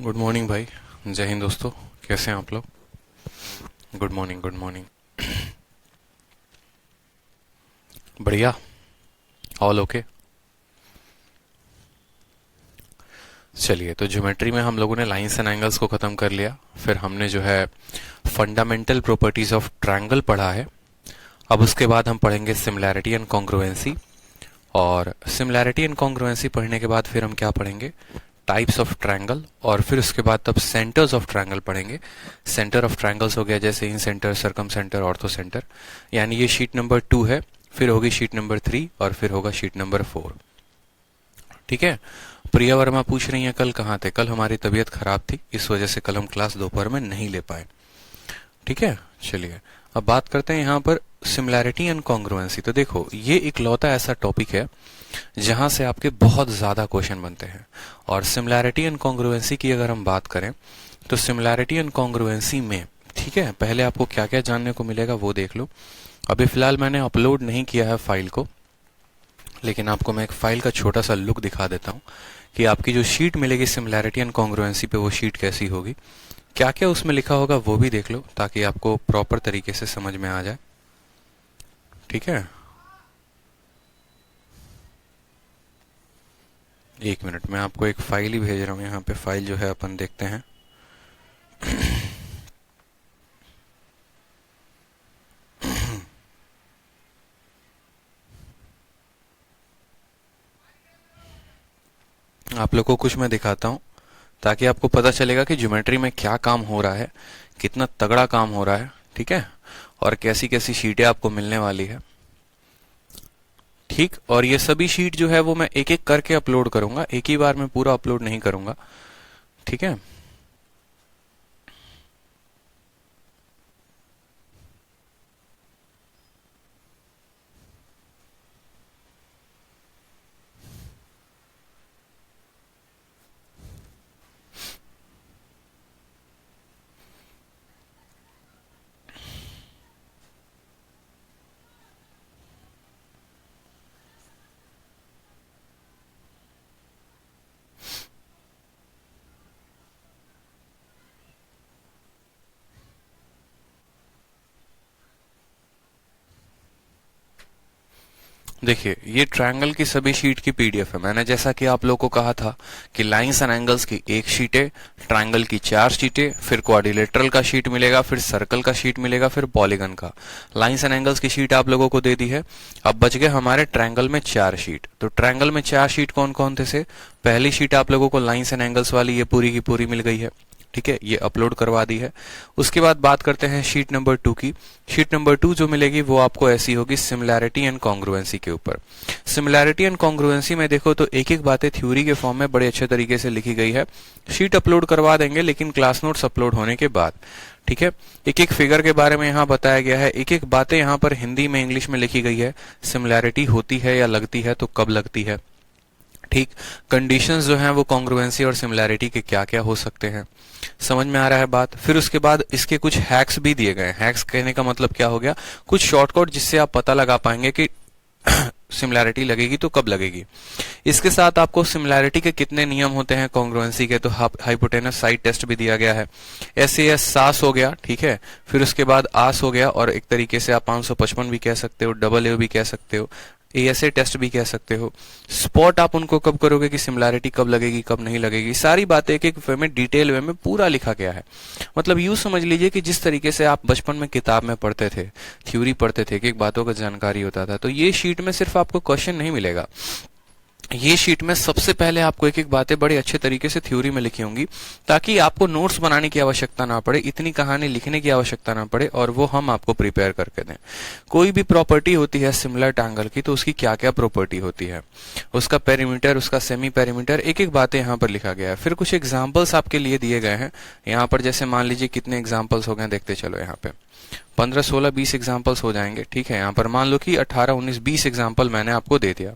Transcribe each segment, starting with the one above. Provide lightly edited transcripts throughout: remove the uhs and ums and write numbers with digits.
Good morning भाई। जय हिंद दोस्तों, कैसे हैं आप लोग? Good morning, good morning. बढ़िया, ऑल ओके। चलिए, तो ज्योमेट्री में हम लोगों ने लाइंस एंड एंगल्स को ख़त्म कर लिया। फिर हमने जो है फंडामेंटल प्रॉपर्टीज ऑफ ट्रायंगल पढ़ा है। अब उसके बाद हम पढ़ेंगे सिमिलैरिटी एंड कॉन्ग्रुएंसी। और सिमिलैरिटी एंड कॉन्ग्रुएंसी पढ़ने के बाद फिर हम क्या पढ़ेंगे? Types of triangle. और फिर उसके बाद तब सेंटर्स ऑफ ट्रायंगल पढ़ेंगे। सेंटर ऑफ ट्रायंगल्स हो गया जैसे incentre, circumcentre, orthocentre. यानी ये शीट नंबर 2 है, फिर होगी शीट नंबर 3 और फिर होगा शीट नंबर 4। ठीक है। प्रिया वर्मा पूछ रही हैं कल कहाँ थे? कल हमारी तबीयत खराब थी, इस वजह से कल हम क्लास दोपहर में नहीं ले पाए। ठीक है। चलिए, अब बात करते हैं यहाँ पर सिमिलैरिटी एंड कॉन्ग्रुएंसी। तो देखो, ये एक लौता ऐसा टॉपिक है जहां से आपके बहुत ज्यादा क्वेश्चन बनते हैं। और सिमिलैरिटी एंड कॉन्ग्रुएंसी की अगर हम बात करें तो सिमिलैरिटी एंड कॉन्ग्रुएंसी में, ठीक है, पहले आपको क्या क्या जानने को मिलेगा वो देख लो। अभी फिलहाल मैंने अपलोड नहीं किया है फाइल को, लेकिन आपको मैं एक फाइल का छोटा सा लुक दिखा देता हूँ कि आपकी जो शीट मिलेगी सिमिलैरिटी एंड कॉन्ग्रुएंसी पे, वो शीट कैसी होगी, क्या क्या उसमें लिखा होगा वो भी देख लो, ताकि आपको प्रॉपर तरीके से समझ में आ जाए। ठीक है, एक मिनट, मैं आपको एक फाइल ही भेज रहा हूँ। यहाँ पे फाइल जो है अपन देखते हैं। आप लोग को कुछ मैं दिखाता हूँ ताकि आपको पता चलेगा कि ज्योमेट्री में क्या काम हो रहा है, कितना तगड़ा काम हो रहा है। ठीक है, और कैसी कैसी शीटें आपको मिलने वाली है। ठीक, और ये सभी शीट जो है वो मैं एक एक करके अपलोड करूंगा, एक ही बार में पूरा अपलोड नहीं करूंगा। ठीक है। देखिए, ये ट्रायंगल की सभी शीट की पीडीएफ है। मैंने जैसा कि आप लोगों को कहा था कि लाइंस एंड एंगल्स की एक शीट है, ट्रायंगल की 4 शीटें, फिर क्वाड्रिलेटरल का शीट मिलेगा, फिर सर्कल का शीट मिलेगा, फिर पॉलीगन का। लाइंस एंड एंगल्स की शीट आप लोगों को दे दी है। अब बच गए हमारे ट्रायंगल में 4 शीट। तो ट्रायंगल में 4 शीट कौन कौन थे? पहली शीट आप लोगों को लाइंस एंड एंगल्स वाली, ये पूरी की पूरी मिल गई है। ठीक है, ये अपलोड करवा दी है। उसके बाद बात करते हैं शीट नंबर 2 की। शीट नंबर 2 जो मिलेगी वो आपको ऐसी होगी, सिमिलैरिटी एंड कॉन्ग्रुएंसी के ऊपर। सिमिलैरिटी एंड कॉन्ग्रुएंसी में देखो तो एक एक बातें थ्योरी के फॉर्म में बड़े अच्छे तरीके से लिखी गई है। शीट अपलोड करवा देंगे, लेकिन क्लास नोट्स अपलोड होने के बाद। ठीक है, एक एक फिगर के बारे में यहाँ बताया गया है, एक एक बातें यहाँ पर हिंदी में, इंग्लिश में लिखी गई है। सिमिलैरिटी होती है या लगती है तो कब लगती है। ठीक, कंडीशंस जो हैं वो कॉन्ग्रुएंसी और सिमिलैरिटी के क्या क्या हो सकते हैं, समझ में आ रहा है बात। फिर उसके बाद इसके कुछ हैक्स भी दिए गए हैं। हैक्स कहने का मतलब क्या हो गया? कुछ शॉर्टकट जिससे आप पता लगा पाएंगे कि सिमिलैरिटी लगेगी तो कब लगेगी। इसके साथ आपको सिमिलैरिटी के कितने नियम होते हैं कॉन्ग्रुएंसी के, तो हाइपोटेनस साइड टेस्ट भी दिया गया है। SAS सास हो गया, ठीक है। फिर उसके बाद आस हो गया, और एक तरीके से आप 555 भी कह सकते हो, AA भी कह सकते हो, ASA टेस्ट भी कह सकते हो। स्पॉट आप उनको कब करोगे कि सिमिलैरिटी कब लगेगी कब नहीं लगेगी, सारी बातें एक एक वे में, डिटेल वे में पूरा लिखा गया है। मतलब यूं समझ लीजिए कि जिस तरीके से आप बचपन में किताब में पढ़ते थे, थ्योरी पढ़ते थे, कि एक बातों का जानकारी होता था, तो ये शीट में सिर्फ आपको क्वेश्चन नहीं मिलेगा। ये शीट में सबसे पहले आपको एक एक बातें बड़े अच्छे तरीके से थ्योरी में लिखी होंगी, ताकि आपको नोट्स बनाने की आवश्यकता ना पड़े, इतनी कहानी लिखने की आवश्यकता ना पड़े, और वो हम आपको प्रिपेयर करके दें। कोई भी प्रॉपर्टी होती है सिमिलर ट्रायंगल की, तो उसकी क्या क्या प्रॉपर्टी होती है, उसका पेरीमीटर, उसका सेमी पेरीमीटर, एक एक बातें यहाँ पर लिखा गया है। फिर कुछ एग्जाम्पल्स आपके लिए दिए गए हैं यहाँ पर। जैसे मान लीजिए कितने एग्जाम्पल्स हो गए, देखते चलो। यहाँ पे 15, 16, 20 एग्जाम्पल्स हो जाएंगे। ठीक है, यहाँ पर मान लो कि 18, 19, 20 एग्जाम्पल मैंने आपको दे दिया।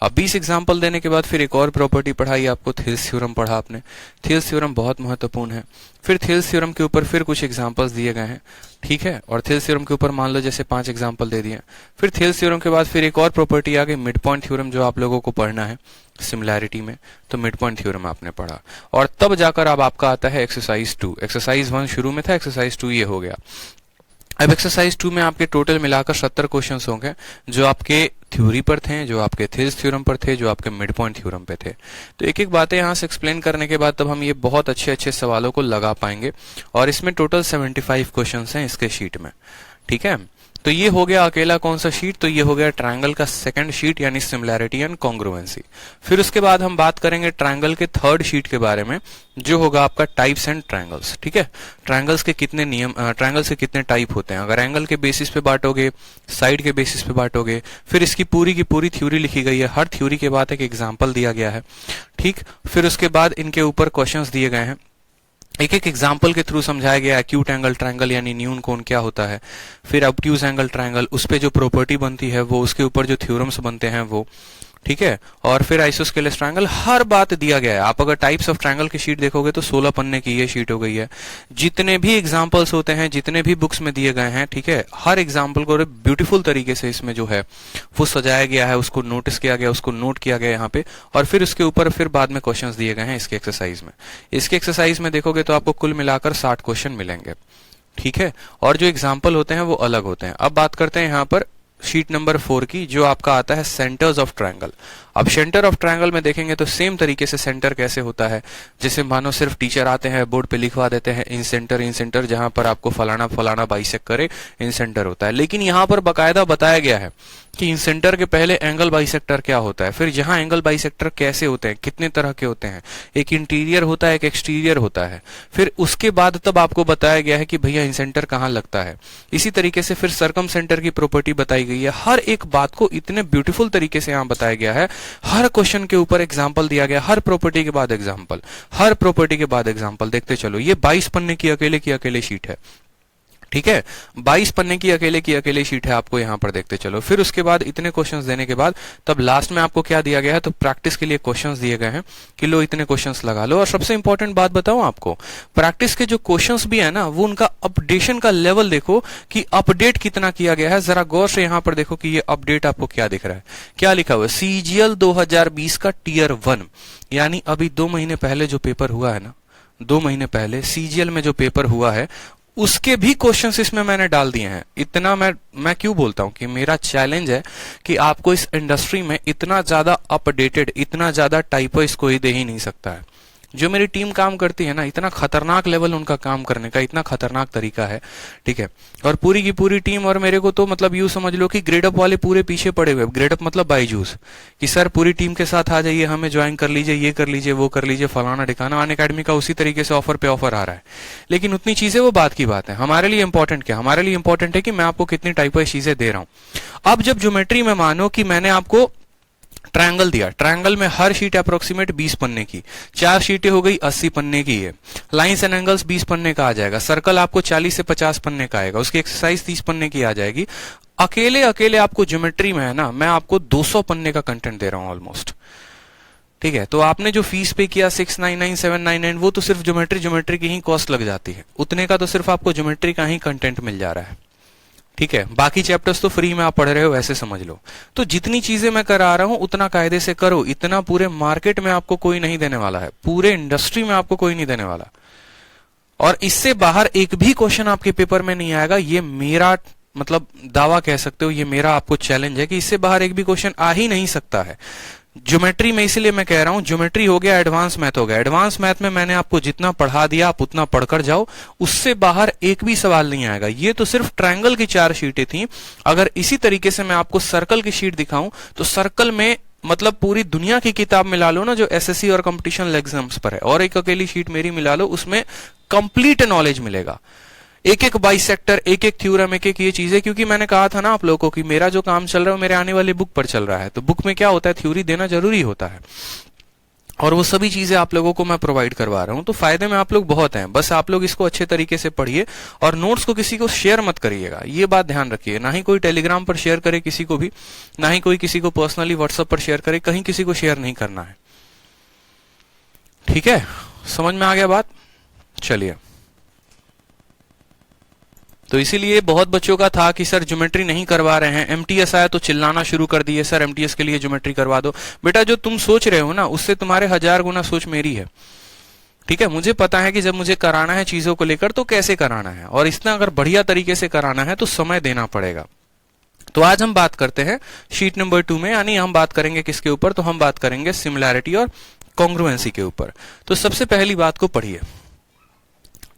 अब 20 एग्जाम्पल देने के बाद फिर एक और प्रॉपर्टी पढ़ाई आपको, थिल्स थ्योरम पढ़ा आपने। थिल्स थ्योरम बहुत महत्वपूर्ण है। फिर थिल्स थ्योरम के ऊपर फिर कुछ एग्जाम्पल्स दिए गए हैं। ठीक है, और थिल्स थ्योरम के ऊपर मान लो जैसे 5 एग्जाम्पल दे दिए। फिर थिल्स थ्योरम के बाद फिर एक और प्रॉपर्टी आ गई, मिड पॉइंट थ्योरम, जो आप लोगों को पढ़ना है। सिमिलैरिटी में, तो मिड पॉइंट थ्योरम आपने पढ़ा, और तब जाकर अब आपका आता है एक्सरसाइज 2। एक्सरसाइज 1 शुरू में था, एक्सरसाइज 2 ये हो गया। अब एक्सरसाइज 2 में आपके टोटल मिलाकर 70 क्वेश्चंस होंगे, जो आपके थ्योरी पर थे, जो आपके थेल्स थ्योरम पर थे, जो आपके मिड पॉइंट थ्योरम पे थे। तो एक एक बातें यहाँ से एक्सप्लेन करने के बाद तब हम ये बहुत अच्छे अच्छे सवालों को लगा पाएंगे, और इसमें टोटल 75 क्वेश्चंस हैं इसके शीट में। ठीक है, तो ये हो गया अकेला कौन सा शीट, तो ये हो गया ट्रायंगल का सेकंड शीट, यानी सिमिलैरिटी एंड कॉन्ग्रुएंसी। फिर उसके बाद हम बात करेंगे ट्रायंगल के थर्ड शीट के बारे में, जो होगा आपका टाइप्स एंड ट्रायंगल्स। ठीक है, ट्रायंगल्स के कितने नियम, ट्रायंगल्स के कितने टाइप होते हैं, अगर एंगल के बेसिस पे बांटोगे, साइड के बेसिस पे बांटोगे, फिर इसकी पूरी की पूरी थ्योरी लिखी गई है, हर थ्योरी के बाद एक एग्जाम्पल दिया गया है। ठीक, फिर उसके बाद इनके ऊपर क्वेश्चंस दिए गए हैं, एक एक एग्जाम्पल के थ्रू समझाया गया एक्यूट एंगल ट्रायंगल यानी न्यून कोण क्या होता है, फिर ऑब्ट्यूज एंगल ट्रायंगल, उस पे जो प्रॉपर्टी बनती है वो, उसके ऊपर जो थ्योरम्स बनते हैं वो। ठीक है, और फिर आइसोस्केलेस ट्रायंगल, हर बात दिया गया है। आप अगर टाइप्स ऑफ ट्रायंगल की शीट देखोगे तो 16 पन्ने की ये शीट हो गई है। जितने भी एग्जांपल्स होते हैं, जितने भी बुक्स में दिए गए हैं, ठीक है, हर एग्जांपल को ब्यूटीफुल तरीके से इसमें जो है वो सजाया गया है, उसको नोटिस किया गया, उसको नोट किया गया यहाँ पे, और फिर उसके ऊपर फिर बाद में क्वेश्चंस दिए गए हैं इसके एक्सरसाइज में। इसके एक्सरसाइज में देखोगे तो आपको कुल मिलाकर 60 क्वेश्चन मिलेंगे। ठीक है, और जो एग्जाम्पल होते हैं वो अलग होते हैं। अब बात करते हैं यहाँ पर शीट नंबर 4 की, जो आपका आता है सेंटर्स ऑफ ट्रायंगल। अब सेंटर ऑफ ट्रायंगल में देखेंगे तो सेम तरीके से सेंटर कैसे होता है, जैसे मानो सिर्फ टीचर आते हैं बोर्ड पे लिखवा देते हैं इन सेंटर, जहां पर आपको फलाना फलाना बाइसेक्ट करे इन सेंटर होता है। लेकिन यहां पर बकायदा बताया गया है कि इन सेंटर के पहले एंगल बाइसेक्टर क्या होता है, फिर जहां एंगल बाइसेक्टर कैसे होते हैं, कितने तरह के होते हैं, एक इंटीरियर होता है, एक एक्सटीरियर होता है, फिर उसके बाद तब आपको बताया गया है कि भैया इन सेंटर कहां लगता है। इसी तरीके से फिर सर्कम सेंटर की प्रॉपर्टी बताई गई है। हर एक बात को इतने ब्यूटीफुल तरीके से यहां बताया गया है, हर क्वेश्चन के ऊपर एग्जाम्पल दिया गया, हर प्रॉपर्टी के बाद एग्जाम्पल, हर प्रॉपर्टी के बाद एग्जाम्पल। देखते चलो, ये 22 पन्ने की अकेले शीट है। ठीक है, 22 पन्ने की अकेले शीट है, आपको यहां पर देखते चलो। फिर उसके बाद इतने क्वेश्चंस देने के बाद तब लास्ट में आपको क्या दिया गया है, तो प्रैक्टिस के लिए क्वेश्चंस दिए गए हैं कि लो इतने क्वेश्चंस लगा लो। और सबसे इंपॉर्टेंट बात बताऊं आपको, प्रैक्टिस के जो क्वेश्चंस भी है ना, वो उनका अपडेशन का लेवल देखो कि अपडेट कितना किया गया है। जरा गौर से यहां पर देखो कि ये अपडेट आपको क्या दिख रहा है, क्या लिखा हुआ है, सीजीएल 2020 का टीयर 1, यानी अभी 2 महीने पहले जो पेपर हुआ है ना, 2 महीने पहले सीजीएल में जो पेपर हुआ है उसके भी क्वेश्चंस इसमें मैंने डाल दिए हैं। इतना मैं क्यों बोलता हूं कि मेरा चैलेंज है कि आपको इस इंडस्ट्री में इतना ज्यादा अपडेटेड, इतना ज्यादा टाइपो कोई दे ही नहीं सकता है। जो मेरी टीम काम करती है ना, इतना खतरनाक लेवल उनका काम करने का, इतना खतरनाक तरीका है। ठीक है, और पूरी की पूरी टीम, और मेरे को तो मतलब यूं समझ लो कि ग्रेड अप वाले पूरे पीछे पड़े हुए, ग्रेड अप मतलब बायजूस, कि सर पूरी टीम के साथ आ जाइए, हमें ज्वाइन कर लीजिए, ये कर लीजिए, वो कर लीजिए, फलाना ठिकाना। अनअकैडमी का उसी तरीके से ऑफर पे ऑफर आ रहा है। लेकिन उतनी चीजें वो बात की बात है, हमारे लिए इंपॉर्टेंट क्या, हमारे लिए इंपॉर्टेंट है कि मैं आपको कितनी टाइप चीजें दे रहा हूं। अब जब ज्योमेट्री में मानो कि मैंने आपको ट्रायंगल दिया, ट्रायंगल में हर शीट अप्रोक्सीमेट 20 पन्ने की, 4 शीटें हो गई 80 पन्ने की है। लाइंस एंड एंगल्स 20 पन्ने का आ जाएगा, सर्कल आपको 40 से 50 पन्ने का आएगा, उसकी एक्सरसाइज 30 पन्ने की आ जाएगी। अकेले आपको ज्योमेट्री में है ना, मैं आपको 200 पन्ने का कंटेंट दे रहा हूं ऑलमोस्ट। ठीक है, तो आपने जो फीस पे किया 699 799, वो तो सिर्फ ज्योमेट्री की ही कॉस्ट लग जाती है, उतने का तो सिर्फ आपको ज्योमेट्री का ही कंटेंट मिल जा रहा है। ठीक है, बाकी चैप्टर्स तो फ्री में आप पढ़ रहे हो, ऐसे समझ लो। तो जितनी चीजें मैं करा रहा हूं उतना कायदे से करो, इतना पूरे मार्केट में आपको कोई नहीं देने वाला है, पूरे इंडस्ट्री में आपको कोई नहीं देने वाला। और इससे बाहर एक भी क्वेश्चन आपके पेपर में नहीं आएगा, ये मेरा मतलब दावा कह सकते हो, ये मेरा आपको चैलेंज है कि इससे बाहर एक भी क्वेश्चन आ ही नहीं सकता है ज्योमेट्री में। इसलिए मैं कह रहा हूं, ज्योमेट्री हो गया, एडवांस मैथ हो गया। एडवांस मैथ में मैंने आपको जितना पढ़ा दिया आप उतना पढ़कर जाओ, उससे बाहर एक भी सवाल नहीं आएगा। ये तो सिर्फ ट्रायंगल की 4 शीटें थी। अगर इसी तरीके से मैं आपको सर्कल की शीट दिखाऊं तो सर्कल में मतलब पूरी दुनिया की किताब मिला लो ना, जो एसएससी और कंपटीशन एग्जाम्स पर है, और एक अकेली शीट मेरी मिला लो, उसमें कंप्लीट नॉलेज मिलेगा। एक एक बाइसेक्टर, एक एक थ्योरम, एक एक ये चीजें, क्योंकि मैंने कहा था ना आप लोगों को कि मेरा जो काम चल रहा है वो मेरे आने वाले बुक पर चल रहा है। तो बुक में क्या होता है, थ्योरी देना जरूरी होता है, और वो सभी चीजें आप लोगों को मैं प्रोवाइड करवा रहा हूं। तो फायदे में आप लोग बहुत हैं, बस आप लोग इसको अच्छे तरीके से पढ़िए, और नोट्स को किसी को शेयर मत करिएगा, ये बात ध्यान रखिए। ना ही कोई टेलीग्राम पर शेयर करे किसी को भी, ना ही कोई किसी को पर्सनली व्हाट्सएप पर शेयर करे, कहीं किसी को शेयर नहीं करना है। ठीक है, समझ में आ गया बात? चलिए, तो इसीलिए बहुत बच्चों का था कि सर ज्योमेट्री नहीं करवा रहे हैं, एमटीएस आया तो चिल्लाना शुरू कर दिए, सर एमटीएस के लिए ज्योमेट्री करवा दो। बेटा जो तुम सोच रहे हो ना, उससे तुम्हारे 1000 गुना सोच मेरी है, ठीक है। मुझे पता है कि जब मुझे कराना है चीजों को लेकर तो कैसे कराना है, और इतना अगर बढ़िया तरीके से कराना है तो समय देना पड़ेगा। तो आज हम बात करते हैं शीट नंबर 2 में, यानी हम बात करेंगे किसके ऊपर, तो हम बात करेंगे सिमिलैरिटी और कॉन्ग्रुएंसी के ऊपर। तो सबसे पहली बात को पढ़िए,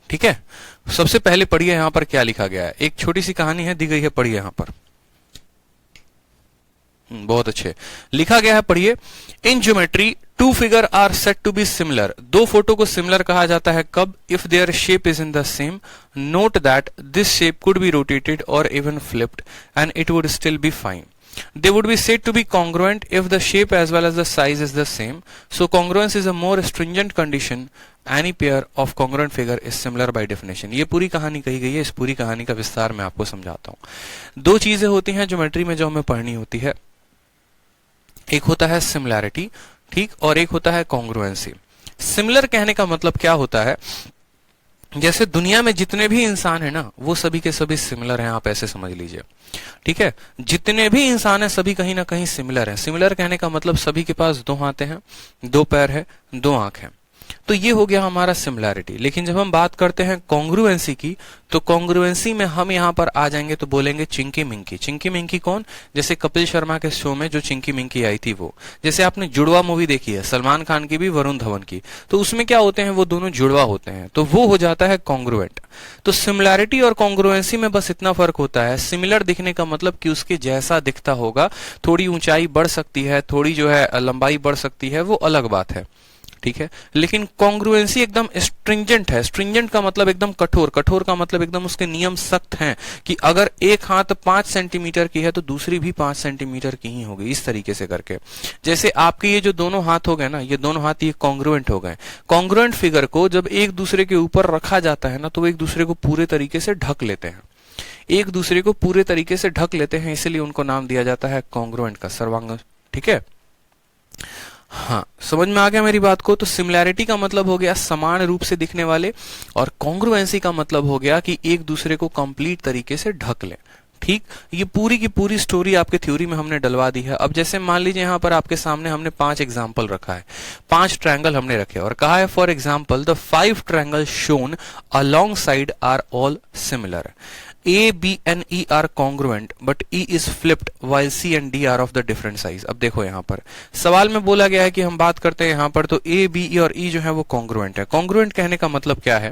ठीक है। सबसे पहले पढ़िए यहां पर क्या लिखा गया है, एक छोटी सी कहानी है दी गई है, पढ़िए यहां पर। बहुत अच्छे लिखा गया है, पढ़िए। In geometry two figure are set to be similar, दो फोटो को सिमिलर कहा जाता है कब, if their shape is in the same, note that this shape could be rotated or even flipped and it would still be fine. They would be said to be congruent if the shape as well as the size is the same. So congruence is a more stringent condition. Any pair of congruent figure is similar by definition. ये पूरी कहानी कही गई है, इस पूरी कहानी का विस्तार मैं आपको समझाता हूँ। दो चीजें होती हैं ज्योमेट्री में जो हमें पढ़नी होती है, एक होता है सिमिलैरिटी, ठीक, और एक होता है कॉन्ग्रुएंसी। सिमिलर कहने का मतलब क्या होता है, जैसे दुनिया में जितने भी इंसान है ना, वो सभी के सभी सिमिलर हैं, आप ऐसे समझ लीजिए, ठीक है। जितने भी इंसान हैं सभी कहीं ना कहीं सिमिलर हैं। सिमिलर कहने का मतलब सभी के पास दो हाथ हैं, दो पैर है, दो आंख है, तो ये हो गया हमारा सिमिलैरिटी। लेकिन जब हम बात करते हैं कॉन्ग्रुएंसी की, तो कॉन्ग्रुएंसी में हम यहाँ पर आ जाएंगे तो बोलेंगे चिंकी मिंकी। चिंकी मिंकी कौन, जैसे कपिल शर्मा के शो में जो चिंकी मिंकी आई थी वो, जैसे आपने जुड़वा मूवी देखी है सलमान खान की भी वरुण धवन की, तो उसमें क्या होते हैं, वो दोनों जुड़वा होते हैं, तो वो हो जाता है कॉन्ग्रुएंट। तो सिमिलैरिटी और कॉन्ग्रुएंसी में बस इतना फर्क होता है, सिमिलर दिखने का मतलब कि उसके जैसा दिखता होगा, थोड़ी ऊंचाई बढ़ सकती है, थोड़ी जो है लंबाई बढ़ सकती है, वो अलग बात है, ठीक है। लेकिन कॉन्ग्रुएंसी एकदम स्ट्रिंजेंट है। स्ट्रिंजेंट का मतलब एकदम कठोर, कठोर का मतलब एकदम उसके नियम सख्त हैं कि अगर एक हाथ 5 सेंटीमीटर की है तो दूसरी भी 5 सेंटीमीटर की ही होगी, इस तरीके से करके। जैसे आपके ये जो दोनों हाथ हो गए ना, ये दोनों हाथ ये कॉन्ग्रुएंट हो गए। कॉन्ग्रुएंट फिगर को जब एक दूसरे के ऊपर रखा जाता है ना, तो वो एक दूसरे को पूरे तरीके से ढक लेते हैं, एक दूसरे को पूरे तरीके से ढक लेते हैं, इसलिए उनको नाम दिया जाता है कॉन्ग्रुएंट का, सर्वांग, ठीक है। हाँ, समझ में आ गया मेरी बात को। तो सिमिलैरिटी का मतलब हो गया समान रूप से दिखने वाले, और कॉन्ग्रुएंसी का मतलब हो गया कि एक दूसरे को कंप्लीट तरीके से ढक ले, ठीक। ये पूरी की पूरी स्टोरी आपके थ्योरी में हमने डलवा दी है। अब जैसे मान लीजिए यहाँ पर आपके सामने हमने 5 एग्जाम्पल रखा है, 5 ट्रायंगल हमने रखे और कहा है for example the 5 triangle shown along side are all similar. A, B and E are congruent, but E is flipped while C and D are of the different size. अब देखो यहाँ पर सवाल में बोला गया है कि हम बात करते हैं यहाँ पर, तो A, B, E और E जो है वो कॉन्ग्रुएंट है। कॉन्ग्रुएंट कहने का मतलब क्या है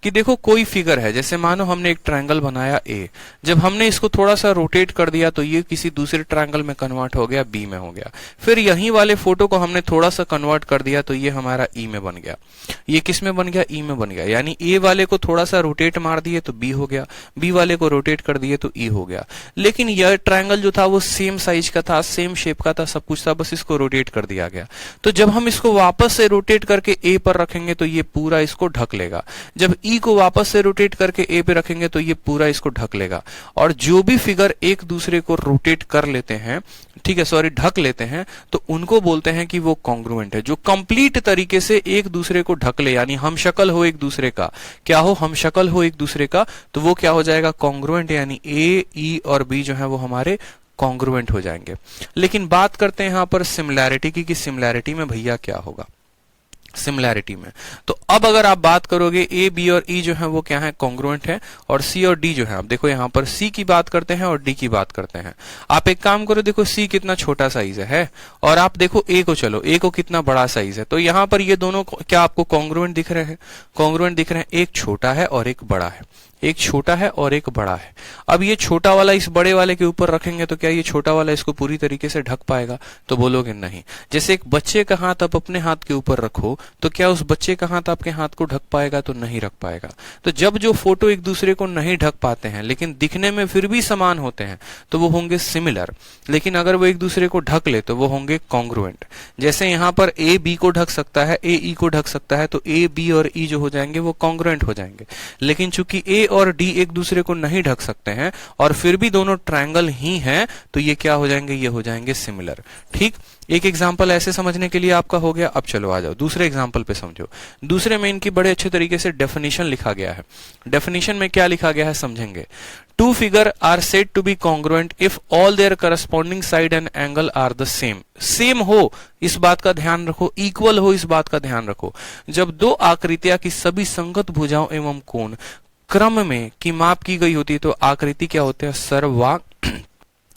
कि देखो कोई फिगर है, जैसे मानो हमने एक ट्रायंगल बनाया A, जब हमने इसको थोड़ा सा रोटेट कर दिया तो ये किसी दूसरे ट्रायंगल में कन्वर्ट हो गया, B में हो गया। फिर यहीं वाले फोटो को हमने थोड़ा सा कन्वर्ट कर दिया तो ये हमारा E में बन गया। ये किस में बन गया, E में बन गया। यानी A वाले को थोड़ा सा रोटेट मार दिए तो B हो गया, B वाले को रोटेट कर दिए तो E हो गया। लेकिन यह ट्रायंगल जो था वो सेम साइज का था, सेम शेप का था, सब कुछ था, बस इसको रोटेट कर दिया गया। तो जब हम इसको वापस से रोटेट करके A पर रखेंगे तो ये पूरा इसको ढक लेगा। जब E को वापस से रोटेट करके A पे रखेंगे तो ये पूरा इसको ढक लेगा। और जो भी फिगर एक दूसरे को रोटेट कर लेते हैं, ठीक है, सॉरी ढक लेते हैं, तो उनको बोलते हैं कि वो कॉन्ग्रुएंट है। जो कंप्लीट तरीके से एक दूसरे को ढक ले, यानी हम शक्ल हो एक दूसरे का, क्या हो, हम शक्ल हो एक दूसरे का, तो वो क्या हो जाएगा, कॉन्ग्रुएंट। यानी A, E और B जो है वो हमारे कॉन्ग्रुएंट हो जाएंगे। लेकिन बात करते हैं यहां पर सिमिलैरिटी की, कि सिमिलैरिटी में भैया क्या होगा सिमिलैरिटी में। तो अब अगर आप बात करोगे A, B और E जो है वो क्या है, कॉन्ग्रुएंट है, और C और D जो है, आप देखो यहाँ पर C की बात करते हैं और D की बात करते हैं। आप एक काम करो, देखो C कितना छोटा साइज है, और आप देखो A को, चलो A को कितना बड़ा साइज है। तो यहाँ पर ये दोनों क्या आपको कॉन्ग्रुएंट दिख रहे हैं, कॉन्ग्रुएंट दिख रहे हैं। एक छोटा है और एक बड़ा है, एक छोटा है और एक बड़ा है। अब ये छोटा वाला इस बड़े वाले के ऊपर रखेंगे तो क्या ये छोटा वाला इसको पूरी तरीके से ढक पाएगा, तो बोलोगे नहीं। जैसे एक बच्चे का हाथ आप अपने हाथ के ऊपर रखो तो क्या उस बच्चे का हाथ आपके हाथ को ढक पाएगा, तो नहीं रख पाएगा। तो जब जो फोटो एक दूसरे को नहीं ढक पाते हैं लेकिन दिखने में फिर भी समान होते हैं तो वो होंगे सिमिलर। लेकिन अगर वो एक दूसरे को ढक ले तो वो होंगे कॉन्ग्रुएंट। जैसे यहाँ पर A B को ढक सकता है, A E को ढक सकता है, तो A B और E जो हो जाएंगे वो कॉन्ग्रुएंट हो जाएंगे। लेकिन चूंकि A और डी एक दूसरे को नहीं ढक सकते हैं और फिर भी दोनों ट्रायंगल ही हैं, तो ये क्या हो जाएंगे, ये हो जाएंगे सिमिलर। ठीक, एक एग्जाम्पल ऐसे समझने के लिए आपका हो गया। अब चलो आ जाओ दूसरे एग्जाम्पल पे समझो। दूसरे में इनकी बड़े अच्छे तरीके से डेफिनेशन लिखा गया है। डेफिनेशन में क्या लिखा गया है समझेंगे। Two figure are said to be congruent if all their corresponding side and angle are the same. Same हो इस बात का ध्यान रखो, इक्वल हो इस बात का ध्यान रखो। जब दो आकृतियां की सभी संगत भुजाओं एवं कोण क्रम में की माप की गई होती है तो आकृति क्या होते हैं,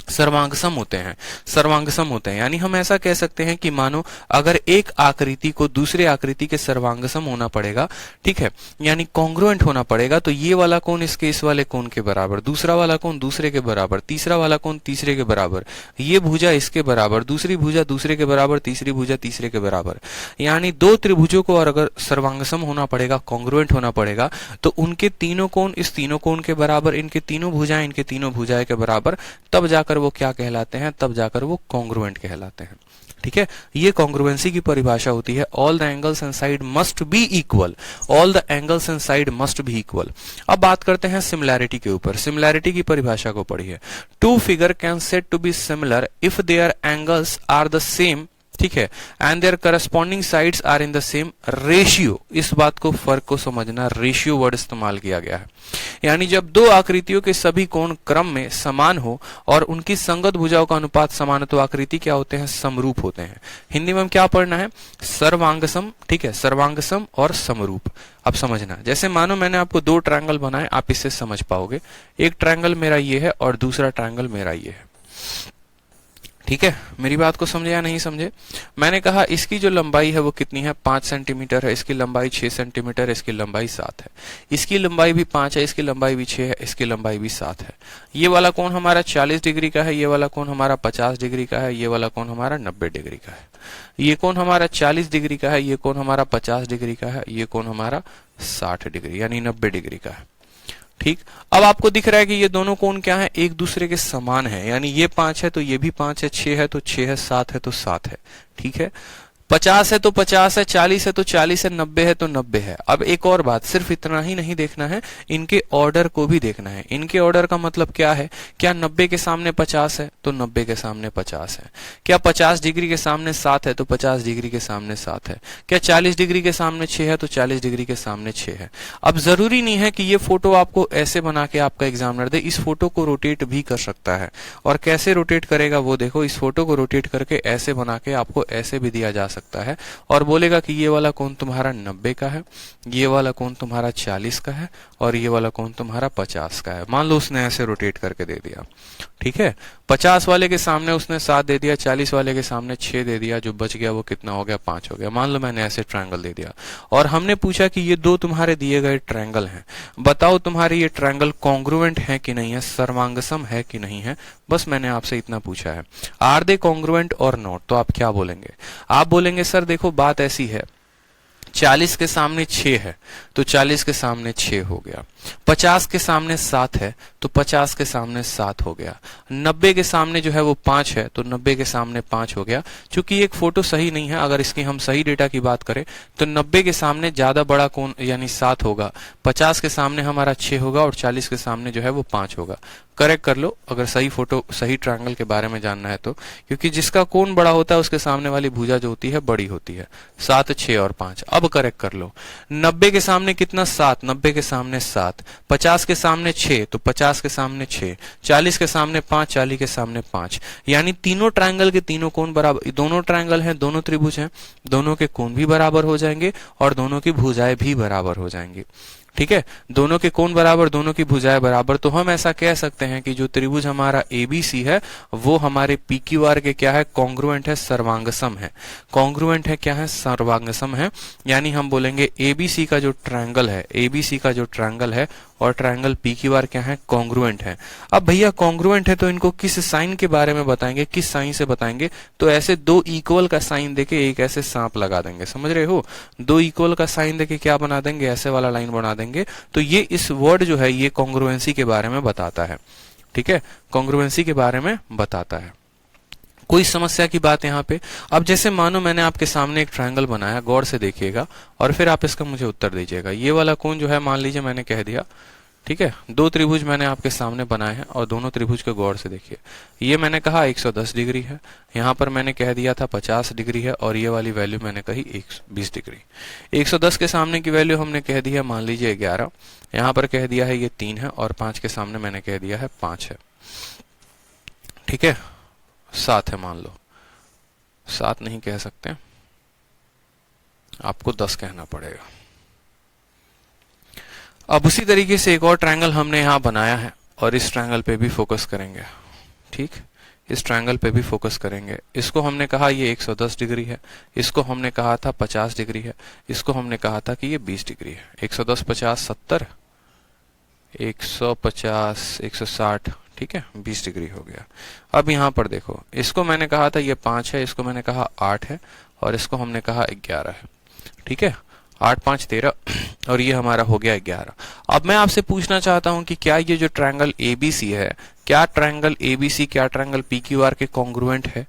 सर्वांगसम होते हैं। सर्वांगसम होते हैं यानी हम ऐसा कह सकते हैं कि मानो अगर एक आकृति को दूसरे आकृति के सर्वांगसम होना पड़ेगा, ठीक है, यानी कॉन्ग्रुएंट होना पड़ेगा, तो ये वाला कोण इसके इस वाले कोण के बराबर, दूसरा वाला कोण दूसरे के बराबर, तीसरा वाला कोण तीसरे के बराबर, ये भुजा इसके बराबर, दूसरी भुजा दूसरे के बराबर, तीसरी भुजा तीसरे के बराबर। यानी दो त्रिभुजों को और अगर सर्वांगसम होना पड़ेगा, कॉन्ग्रुएंट होना पड़ेगा, तो उनके तीनों कोण इस तीनों कोण के बराबर, इनके तीनों भुजाएं इनके तीनों भुजाएं के बराबर, तब जाकर वो क्या कहलाते हैं, तब जाकर वो कॉन्ग्रुएंट कहलाते हैं। ठीक है, ये कॉन्ग्रुएंसी की परिभाषा होती है। All the angles and side must be equal, all the angles and side must be equal. अब बात करते हैं सिमिलैरिटी के ऊपर। सिमिलैरिटी की परिभाषा को पढ़िए। Two figure can said to be similar if their angles are the same, ठीक है, and their corresponding sides are in the same ratio. इस बात को, फर्क को समझना, रेशियो वर्ड इस्तेमाल किया गया है। यानी जब दो आकृतियों के सभी कोण क्रम में समान हो और उनकी संगत भुजाओं का अनुपात समान हो तो आकृति क्या होते हैं, समरूप होते हैं। हिंदी में हम क्या पढ़ना है, सर्वांगसम। ठीक है, सर्वांगसम और समरूप। अब समझना, जैसे मानो मैंने आपको दो ट्रायंगल बनाए, आप इससे समझ पाओगे। एक ट्रायंगल मेरा ये है और दूसरा ट्रायंगल मेरा ये है। ठीक है, मेरी बात को समझे या नहीं समझे। मैंने कहा इसकी जो लंबाई है वो कितनी है, 5 सेंटीमीटर है, इसकी लंबाई 6 सेंटीमीटर है, इसकी लंबाई 7 है, इसकी लंबाई भी 5 है, इसकी लंबाई भी 6 है, इसकी लंबाई भी 7 है। ये वाला कोण हमारा 40 डिग्री का है, ये वाला कोण हमारा 50 डिग्री का है, ये वाला कोण हमारा 90 डिग्री का है। ये कोण हमारा 40 डिग्री का है, ये कोण हमारा 50 डिग्री का है, ये कोण हमारा 60 डिग्री यानी 90 डिग्री का है। ठीक, अब आपको दिख रहा है कि ये दोनों कोण क्या है, एक दूसरे के समान है। यानी ये 5 है तो ये भी 5 है, 6 है तो 6 है, 7 है तो 7 है। ठीक है, 50 है तो 50 है, 40 है तो 40 है, 90 है तो 90 है। अब एक और बात, सिर्फ इतना ही नहीं देखना है, इनके ऑर्डर को भी देखना है। इनके ऑर्डर का मतलब क्या है, क्या 90 के सामने 50 है तो 90 के सामने 50 है, क्या 50 डिग्री के सामने 7 है तो 50 डिग्री के सामने 7 है, क्या 40 डिग्री के सामने 6 है तो 40 डिग्री के सामने 6 है। अब जरूरी नहीं है कि ये फोटो आपको ऐसे बना के आपका एग्जामिनर दे, इस फोटो को रोटेट भी कर सकता है। और कैसे रोटेट करेगा वो देखो, इस फोटो को रोटेट करके ऐसे बना के आपको ऐसे भी दिया जा सकता है और बोलेगा कि ये वाला कोण तुम्हारा 90 का है, ये वाला कोण तुम्हारा 40 का है और ये वाला कोण तुम्हारा 50 का है। मान लो उसने ऐसे रोटेट करके दे दिया। ठीक है, 50 वाले के सामने उसने 7 दे दिया, 40 वाले के सामने 6 दे दिया, जो बच गया वो कितना हो गया, 5 हो गया। मान लो मैंने ऐसे ट्रायंगल दे दिया और हमने पूछा कि ये दो तुम्हारे दिए गए ट्रायंगल हैं, बताओ तुम्हारे ये ट्रायंगल कॉन्ग्रुएंट है कि नहीं है, सर्वांगसम है कि नहीं है। बस मैंने आपसे इतना पूछा है। आर दे कॉन्ग्रुएंट और नॉट, तो आप क्या बोलेंगे, आप बोलेंगे सर देखो बात ऐसी है, 40 के सामने 6 है तो 40 के सामने 6 हो गया, 50 के सामने 7 है तो 50 के सामने 7 हो गया, 90 के सामने जो है वो 5 है तो 90 के सामने 5 हो गया। चूंकि एक फोटो सही नहीं है, अगर इसकी हम सही डेटा की बात करें तो 90 के सामने ज्यादा बड़ा कोण यानी 7 होगा, 50 के सामने हमारा 6 होगा और 40 के सामने जो है वो 5 होगा। करेक्ट कर लो अगर सही फोटो, सही ट्रायंगल के बारे में जानना है तो, क्योंकि जिसका कोण बड़ा होता है उसके सामने वाली भुजा जो होती है बड़ी होती है। 7, 6 और 5। अब करेक्ट कर लो, 90 के सामने कितना, 7, 90 के सामने 7, 50 के सामने 6 तो 50 के सामने 6, 40 के सामने 5, 40 के सामने 5। यानी तीनों ट्रायंगल के तीनों कोण बराबर, दोनों ट्रायंगल हैं, दोनों त्रिभुज हैं, दोनों के कोण भी बराबर हो जाएंगे और दोनों की भुजाएं भी बराबर हो जाएंगी। ठीक है, दोनों के कोण बराबर, दोनों की भुजाएं बराबर, तो हम ऐसा कह सकते हैं कि जो त्रिभुज हमारा एबीसी है वो हमारे पीक्यूआर के क्या है, कॉन्ग्रुएंट है, सर्वांगसम है। कॉन्ग्रुएंट है, क्या है, सर्वांगसम है। यानी हम बोलेंगे एबीसी का जो ट्रायंगल है, एबीसी का जो ट्रायंगल है और ट्रायंगल पीक्यूआर क्या है, कॉन्ग्रुएंट है। अब भैया कॉन्ग्रुएंट है तो इनको किस साइन के बारे में बताएंगे, किस साइन से बताएंगे, तो ऐसे दो इक्वल का साइन देके एक ऐसे सांप लगा देंगे, समझ रहे हो, दो इक्वल का साइन देके क्या बना देंगे, ऐसे वाला लाइन बना देंगे। तो ये इस वर्ड जो है ये कॉन्ग्रुएंसी के बारे में बताता है। ठीक है, कॉन्ग्रुएंसी के बारे में बताता है। कोई समस्या की बात यहाँ पे। अब जैसे मानो मैंने आपके सामने एक ट्रायंगल बनाया, गौर से देखिएगा और फिर आप इसका मुझे उत्तर दीजिएगा। ये वाला कोण जो है मान लीजिए मैंने कह दिया ठीक है, दो त्रिभुज मैंने आपके सामने बनाए हैं और दोनों त्रिभुज को गौर से देखिए। ये मैंने कहा 110 डिग्री है, यहाँ पर मैंने कह दिया था 50 डिग्री है और ये वाली वैल्यू मैंने कही 20 डिग्री। 110 के सामने की वैल्यू हमने कह दी है मान लीजिए 11, यहाँ पर कह दिया है ये 3 है और 5 के सामने मैंने कह दिया है 5 है। ठीक है, 7 है मान लो, 7 नहीं कह सकते, आपको 10 कहना पड़ेगा। अब उसी तरीके से एक और ट्रायंगल हमने यहां बनाया है और इस ट्रायंगल पे भी फोकस करेंगे। ठीक, इस ट्रायंगल पे भी फोकस करेंगे। इसको हमने कहा ये 110 डिग्री है, इसको हमने कहा था 50 डिग्री है, इसको हमने कहा था कि ये 20 डिग्री है। 110 50 70, 150 160, ठीक है, 20 डिग्री हो गया। अब यहां पर देखो, इसको मैंने कहा था ये 5 है, इसको मैंने कहा 8 है और इसको हमने कहा 11 है। ठीक है, 8 5 13 और ये हमारा हो गया 11। अब मैं आपसे पूछना चाहता हूं कि क्या ये जो ट्रायंगल एबीसी है, क्या ट्रायंगल एबीसी, क्या ट्रायंगल पीक्यूआर के कॉन्ग्रुएंट है,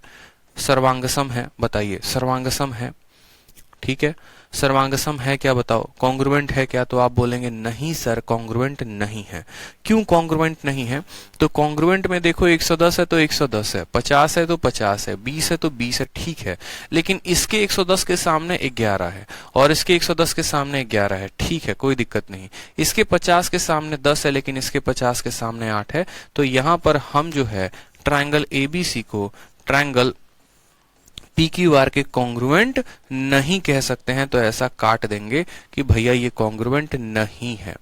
सर्वांगसम है? बताइए, सर्वांगसम है? ठीक है, सर्वांगसम है क्या? बताओ, कॉन्ग्रुएंट है क्या? तो आप बोलेंगे नहीं सर, कॉन्ग्रुएंट नहीं है। क्यों कॉन्ग्रुएंट नहीं है? तो कॉन्ग्रुएंट में देखो 110 है तो 110 है, 50 है तो 50 है, 20 है तो 20 है, ठीक है, लेकिन इसके 110 के सामने 11 है और इसके 110 के सामने 11 है, ठीक है, कोई दिक्कत नहीं। इसके 50 के सामने 10 है लेकिन इसके 50 के सामने 8 है, तो यहां पर हम जो है ट्रायंगल एबीसी को ट्रायंगल पीक्यूआर के कॉन्ग्रुएंट नहीं कह सकते हैं। तो ऐसा काट देंगे कि भैया ये कॉन्ग्रुएंट नहीं है,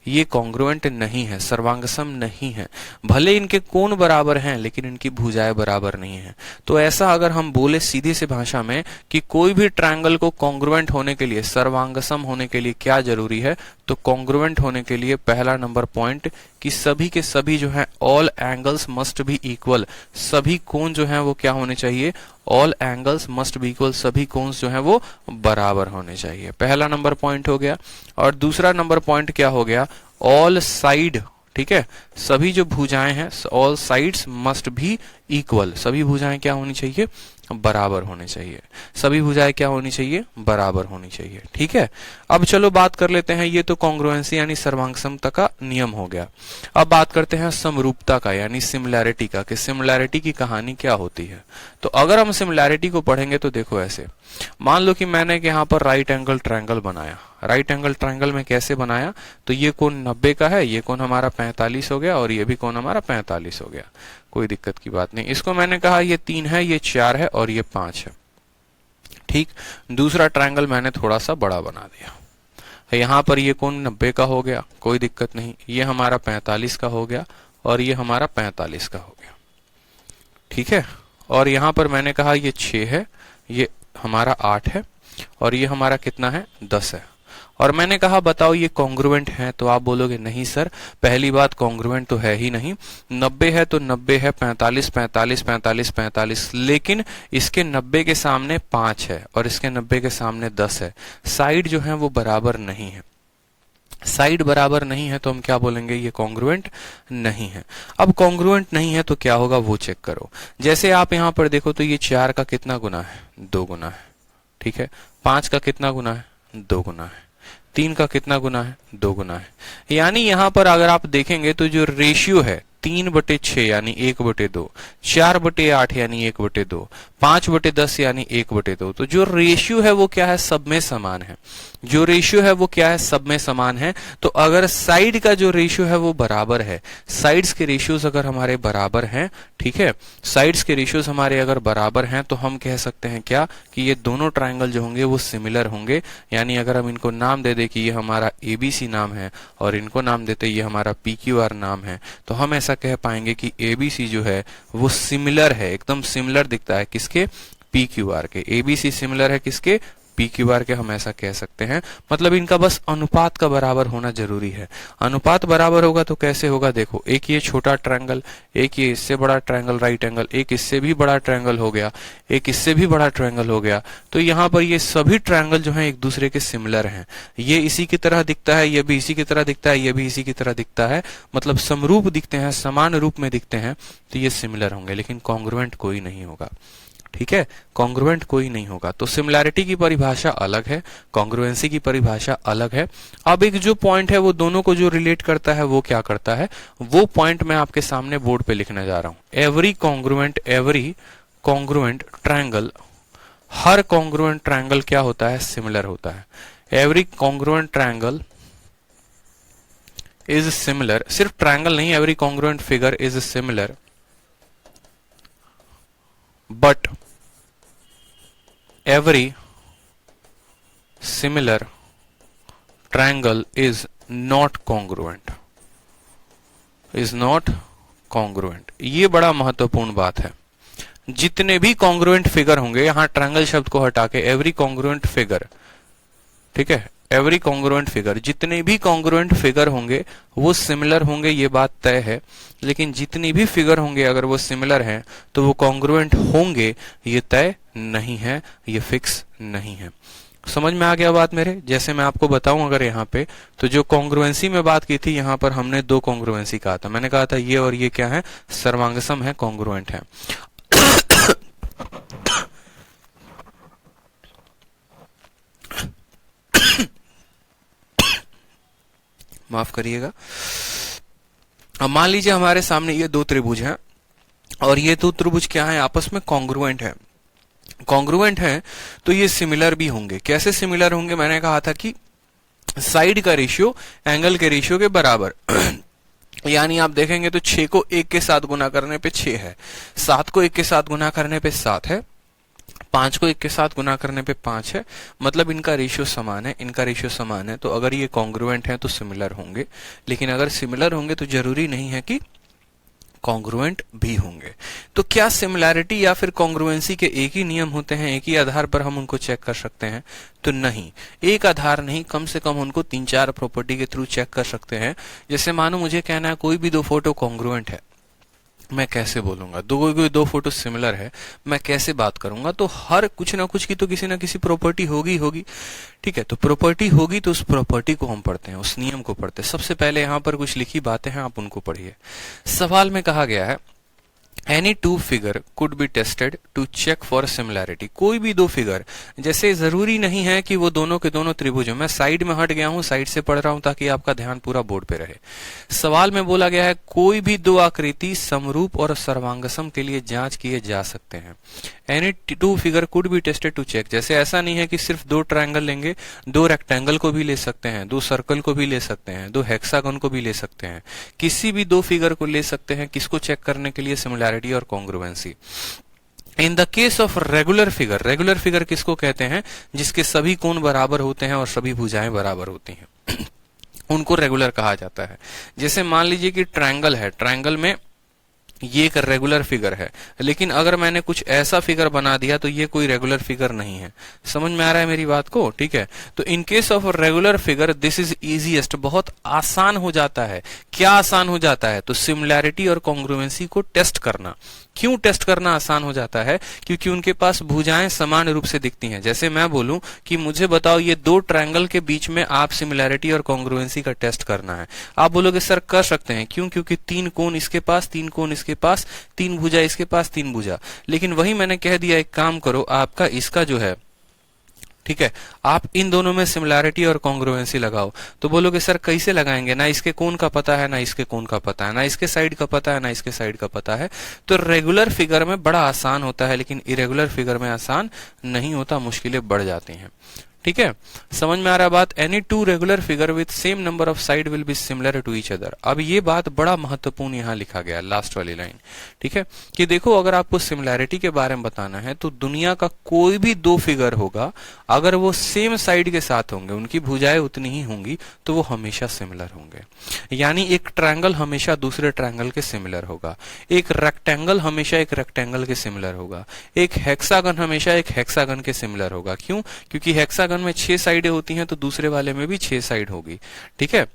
ये कॉन्ग्रुएंट नहीं है, सर्वांगसम नहीं है। भले इनके कोण बराबर हैं लेकिन इनकी भुजाएं बराबर नहीं है। तो ऐसा अगर हम बोले सीधी सी भाषा में कि कोई भी ट्रायंगल को कॉन्ग्रुएंट होने के लिए, सर्वांगसम होने के लिए क्या जरूरी है, तो कॉन्ग्रुएंट होने के लिए पहला नंबर पॉइंट कि सभी के सभी जो है all angles must be equal, सभी कोण जो है वो क्या होने चाहिए, all angles must be equal, सभी कोण जो है वो बराबर होने चाहिए। पहला नंबर पॉइंट हो गया। और दूसरा नंबर पॉइंट क्या हो गया, ऑल साइड, ठीक है, सभी जो भुजाएं हैं, ऑल साइड्स मस्ट भी इक्वल, सभी भुजाएं क्या होनी चाहिए, बराबर होने चाहिए, सभी भुजाएं क्या होनी चाहिए, बराबर होनी चाहिए। ठीक है, अब चलो बात कर लेते हैं, ये तो कॉन्ग्रुएंसी यानी सर्वांगसमता का नियम हो गया। अब बात करते हैं समरूपता का यानी सिमिलैरिटी का, कि सिमिलैरिटी की कहानी क्या होती है। तो अगर हम सिमिलैरिटी को पढ़ेंगे तो देखो ऐसे, मान लो कि मैंने यहाँ पर राइट एंगल ट्रायंगल बनाया। राइट एंगल ट्रायंगल में कैसे बनाया, तो ये कोण 90 का है, ये कोण हमारा 45 हो गया और ये भी कोण हमारा 45 हो गया, कोई दिक्कत की बात नहीं। इसको मैंने कहा ये 3 है, ये 4 है और ये 5 है। ठीक, दूसरा ट्रायंगल मैंने थोड़ा सा बड़ा बना दिया, यहाँ पर ये कोण 90 का हो गया, कोई दिक्कत नहीं, ये हमारा 45 का हो गया और ये हमारा 45 का हो गया। ठीक है, और यहाँ पर मैंने कहा ये 6 है, ये हमारा 8 है और ये हमारा कितना है, 10 है। और मैंने कहा बताओ ये कॉन्ग्रुएंट है, तो आप बोलोगे नहीं सर, पहली बात कॉन्ग्रुएंट तो है ही नहीं। 90 है तो 90 है, 45 45 45 45, लेकिन इसके 90 के सामने 5 है और इसके 90 के सामने 10 है, साइड जो है वो बराबर नहीं है। साइड बराबर नहीं है तो हम क्या बोलेंगे, ये कॉन्ग्रुएंट नहीं है। अब कॉन्ग्रुएंट नहीं है तो क्या होगा वो चेक करो। जैसे आप यहां पर देखो तो ये 4 का कितना गुना है, 2 गुना है। ठीक है, 5 का कितना गुना है, 2 गुना है। 3 का कितना गुना है, 2 गुना है। यानी यहां पर अगर आप देखेंगे तो जो रेशियो है 3/6 यानी 1/2, 4/8 यानी 1/2, 5/10 यानी 1/2, तो जो रेशियो है वो क्या है, सब में समान है। जो रेशियो है वो क्या है, सब में समान है। तो अगर साइड का जो रेशियो है वो बराबर है, साइड्स के रेशियोज अगर हमारे बराबर हैं, ठीक है, साइड्स के रेशियोज हमारे अगर बराबर हैं तो हम कह सकते हैं क्या, कि ये दोनों ट्रायंगल जो होंगे वो सिमिलर होंगे। यानी अगर हम इनको नाम दे दे कि ये हमारा एबीसी नाम है और इनको नाम देते ये हमारा पीक्यूआर नाम है, तो हम ऐसा कह पाएंगे कि एबीसी जो है वो सिमिलर है, एकदम सिमिलर दिखता है किसके, पीक्यूआर के। एबीसी सिमिलर है किसके, पीक्यूआर के, हम ऐसा कह सकते हैं। मतलब इनका बस अनुपात का बराबर होना जरूरी है। अनुपात बराबर होगा तो कैसे होगा, देखो, एक ये छोटा ट्रायंगल, एक ये इससे बड़ा ट्रायंगल राइट एंगल, एक इससे भी बड़ा ट्रायंगल हो गया, एक इससे भी बड़ा ट्रायंगल हो गया। तो यहाँ पर ये सभी ट्रायंगल जो हैं एक दूसरे के सिमिलर हैं। ये इसी की तरह दिखता है, ये भी इसी की तरह दिखता है, ये भी इसी की तरह दिखता है, मतलब समरूप दिखते हैं, समान रूप में दिखते हैं, तो ये सिमिलर होंगे, लेकिन कॉन्ग्रुएंट कोई नहीं होगा। ठीक है, कॉन्ग्रुएंट कोई नहीं होगा। तो सिमिलैरिटी की परिभाषा अलग है, कॉन्ग्रुएंसी की परिभाषा अलग है। अब एक जो पॉइंट है वो दोनों को जो रिलेट करता है वो क्या करता है, वो पॉइंट मैं आपके सामने बोर्ड पे लिखने जा रहा हूं। एवरी कॉन्ग्रुएंट ट्रायंगल, हर कॉन्ग्रुएंट ट्रायंगल क्या होता है, सिमिलर होता है। Every congruent triangle is similar, सिर्फ ट्रायंगल नहीं, every congruent figure is similar but every similar triangle is not congruent, ये बड़ा महत्वपूर्ण बात है। जितने भी कॉन्ग्रुएंट फिगर होंगे, यहां ट्रायंगल शब्द को हटा के एवरी कॉन्ग्रुएंट फिगर, ठीक है, एवरी कॉन्ग्रुएंट फिगर, जितने भी कॉन्ग्रुएंट फिगर होंगे वो सिमिलर होंगे, ये बात तय है। लेकिन जितनी भी फिगर होंगे अगर वो सिमिलर हैं तो वो कॉन्ग्रुएंट होंगे, ये तय नहीं है, ये फिक्स नहीं है। समझ में आ गया बात मेरे? जैसे मैं आपको बताऊं अगर यहाँ पे, तो जो कॉन्ग्रुएंसी में बात की थी, यहाँ पर हमने दो कॉन्ग्रुएंसी कहा था। मैंने कहा था ये और ये क्या है, सर्वांगसम है, कॉन्ग्रुएंट है। माफ करिएगा। अब मान लीजिए हमारे सामने ये दो त्रिभुज हैं और ये दो त्रिभुज क्या है, आपस में कॉन्ग्रुएंट है। कॉन्ग्रुएंट है तो ये सिमिलर भी होंगे। कैसे सिमिलर होंगे? मैंने कहा था कि साइड का रेशियो एंगल के रेशियो के बराबर यानी आप देखेंगे तो 6 को 1 के साथ गुना करने पे 6 है, 7 को 1 के साथ गुना करने पे 7 है, 5 को 1 के साथ गुना करने पे 5 है। मतलब इनका रेशियो समान है, इनका रेशियो समान है। तो अगर ये कॉन्ग्रुएंट है तो सिमिलर होंगे। लेकिन अगर सिमिलर होंगे तो जरूरी नहीं है कि कॉन्ग्रुएंट भी होंगे। तो क्या सिमिलैरिटी या फिर कॉन्ग्रुएंसी के एक ही नियम होते हैं, एक ही आधार पर हम उनको चेक कर सकते हैं? तो नहीं, एक आधार नहीं, कम से कम उनको 3-4 प्रॉपर्टी के थ्रू चेक कर सकते हैं। जैसे मानो मुझे कहना है कोई भी दो फोटो कॉन्ग्रुएंट है, मैं कैसे बोलूंगा? दो फोटो सिमिलर है, मैं कैसे बात करूंगा? तो हर कुछ ना कुछ की तो किसी ना किसी प्रॉपर्टी होगी। ठीक है, तो प्रॉपर्टी होगी तो उस प्रॉपर्टी को हम पढ़ते हैं, उस नियम को पढ़ते हैं। सबसे पहले यहां पर कुछ लिखी बातें हैं, आप उनको पढ़िए। सवाल में कहा गया है any two figure could be tested to check for similarity. कोई भी दो फिगर, जैसे जरूरी नहीं है कि वो दोनों के दोनों त्रिभुज हो। मैं साइड में हट गया हूं, साइड से पढ़ रहा हूं ताकि आपका ध्यान पूरा बोर्ड पे रहे। सवाल में बोला गया है कोई भी दो आकृति समरूप और सर्वांगसम के लिए जांच किए जा सकते हैं। Any two figure could be tested to check, जैसे ऐसा नहीं है कि सिर्फ दो ट्रायंगल लेंगे, दो रेक्टेंगल को भी ले सकते हैं, दो सर्कल को भी ले सकते हैं, दो हेक्सागन को भी ले सकते हैं, किसी भी दो फिगर को ले सकते हैं। किसको चेक करने के लिए? सिमिलैरिटी और congruency. In the case of regular figure किसको कहते हैं? जिसके सभी कोण बराबर होते हैं और सभी भुजाएं बराबर होती हैं उनको रेगुलर कहा जाता है। जैसे मान लीजिए कि ट्रायंगल है, ट्रायंगल में ये एक रेगुलर फिगर है, लेकिन अगर मैंने कुछ ऐसा फिगर बना दिया तो ये कोई रेगुलर फिगर नहीं है। समझ में आ रहा है मेरी बात को? ठीक है, तो in case of regular figure this is easiest, बहुत आसान हो जाता है। क्या आसान हो जाता है? तो सिमिलैरिटी और कॉन्ग्रुएंसी को टेस्ट करना। क्यों टेस्ट करना आसान हो जाता है? क्योंकि उनके पास भुजाएं समान रूप से दिखती हैं। जैसे मैं बोलूं कि मुझे बताओ ये दो ट्रायंगल के बीच में आप सिमिलैरिटी और कॉन्ग्रुएंसी का टेस्ट करना है। आप बोलोगे सर कर सकते हैं, क्यों? क्योंकि 3 कोण इसके पास, 3 कोण इसके पास, 3 भुजा इसके पास, 3 भुजा। लेकिन वही मैंने कह दिया, एक काम करो, आपका इसका जो है, ठीक है, आप इन दोनों में सिमिलैरिटी और कॉन्ग्रुएंसी लगाओ। तो बोलोगे सर कैसे लगाएंगे? ना इसके कोण का पता है, ना इसके कोण का पता है, ना इसके साइड का पता है, ना इसके साइड का पता है। तो रेगुलर फिगर में बड़ा आसान होता है, लेकिन इरेगुलर फिगर में आसान नहीं होता, मुश्किलें बढ़ जाती हैं। ठीक है, समझ में आ रहा बात? Any two regular figure with same number of side will be similar to each other. अब ये बात बड़ा महत्वपूर्ण यहाँ लिखा गया, लास्ट वाली लाइन। ठीक है, कि देखो अगर आपको सिमिलैरिटी के बारे में बताना है तो दुनिया का कोई भी दो फिगर होगा, अगर वो सेम साइड के साथ होंगे, उनकी भुजाएं उतनी ही होंगी, तो वो हमेशा सिमिलर होंगे। यानी एक ट्रायंगल हमेशा दूसरे ट्रायंगल के सिमिलर होगा, एक रेक्टेंगल हमेशा एक रेक्टेंगल के सिमिलर होगा, एक हेक्सागन हमेशा एक हेक्सागन के सिमिलर होगा। क्यों? क्योंकि हेक्सागन में 6 साइडें होती हैं, तो दूसरे वाले में भी 6 साइड होगी। ठीक है,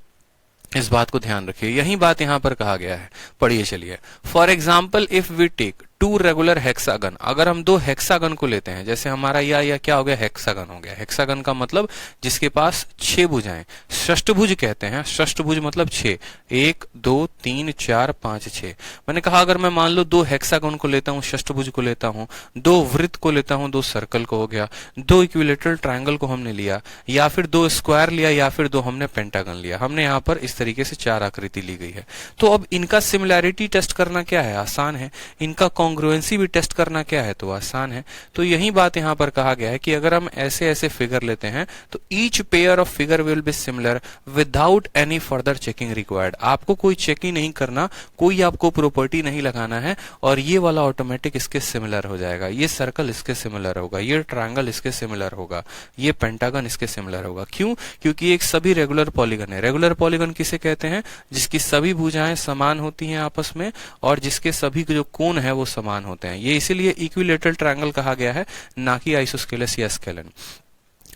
इस बात को ध्यान रखिए। यही बात यहां पर कहा गया है, पढ़िए चलिए। For example if we take two regular hexagon, अगर हम दो हेक्सागन को लेते हैं, जैसे हमारा यह क्या हो गया, हेक्सागन हो गया। हेक्सागन का मतलब जिसके पास 6 भुजाएं, षष्ठभुज कहते हैं। षष्ठभुज मतलब 6, 1 2 3 4 5 6। मैंने कहा अगर मैं मान लो दो हेक्सागन को लेता हूँ, षष्ठभुज को लेता हूँ, दो वृत्त को लेता हूँ, दो सर्कल को हो गया, दो इक्विलेटरल ट्रायंगल को हमने लिया, या फिर दो स्क्वायर लिया, या फिर दो हमने पेंटागन लिया। हमने यहाँ पर इस तरीके से 4 आकृति ली गई है। तो अब इनका सिमिलैरिटी टेस्ट करना क्या है, आसान है। इनका कॉन्ग्रुएंसी भी टेस्ट करना क्या है, तो आसान है। तो यही बात यहाँ पर कहा गया है कि अगर हम ऐसे ऐसे फिगर लेते हैं तो each pair of figure will be similar without any further checking required. आपको कोई चेकिंग नहीं करना, कोई आपको प्रॉपर्टी नहीं लगाना है, और ये वाला ऑटोमेटिक इसके सिमिलर हो जाएगा। ये सर्कल इसके सिमिलर होगा, ये ट्रायंगल इसके सिमिलर होगा, ये पेंटागन इसके सिमिलर होगा। क्यों? क्योंकि एक सभी रेगुलर पॉलीगन है। रेगुलर पॉलीगन किसे कहते हैं? जिसकी सभी भुजाएं समान होती हैं आपस में, और जिसके सभी जो कोण है वो समान होते हैं। ये इसीलिए इक्विलेटरल ट्रायंगल कहा गया है, ना कि आइसोस्केलस या स्केलन।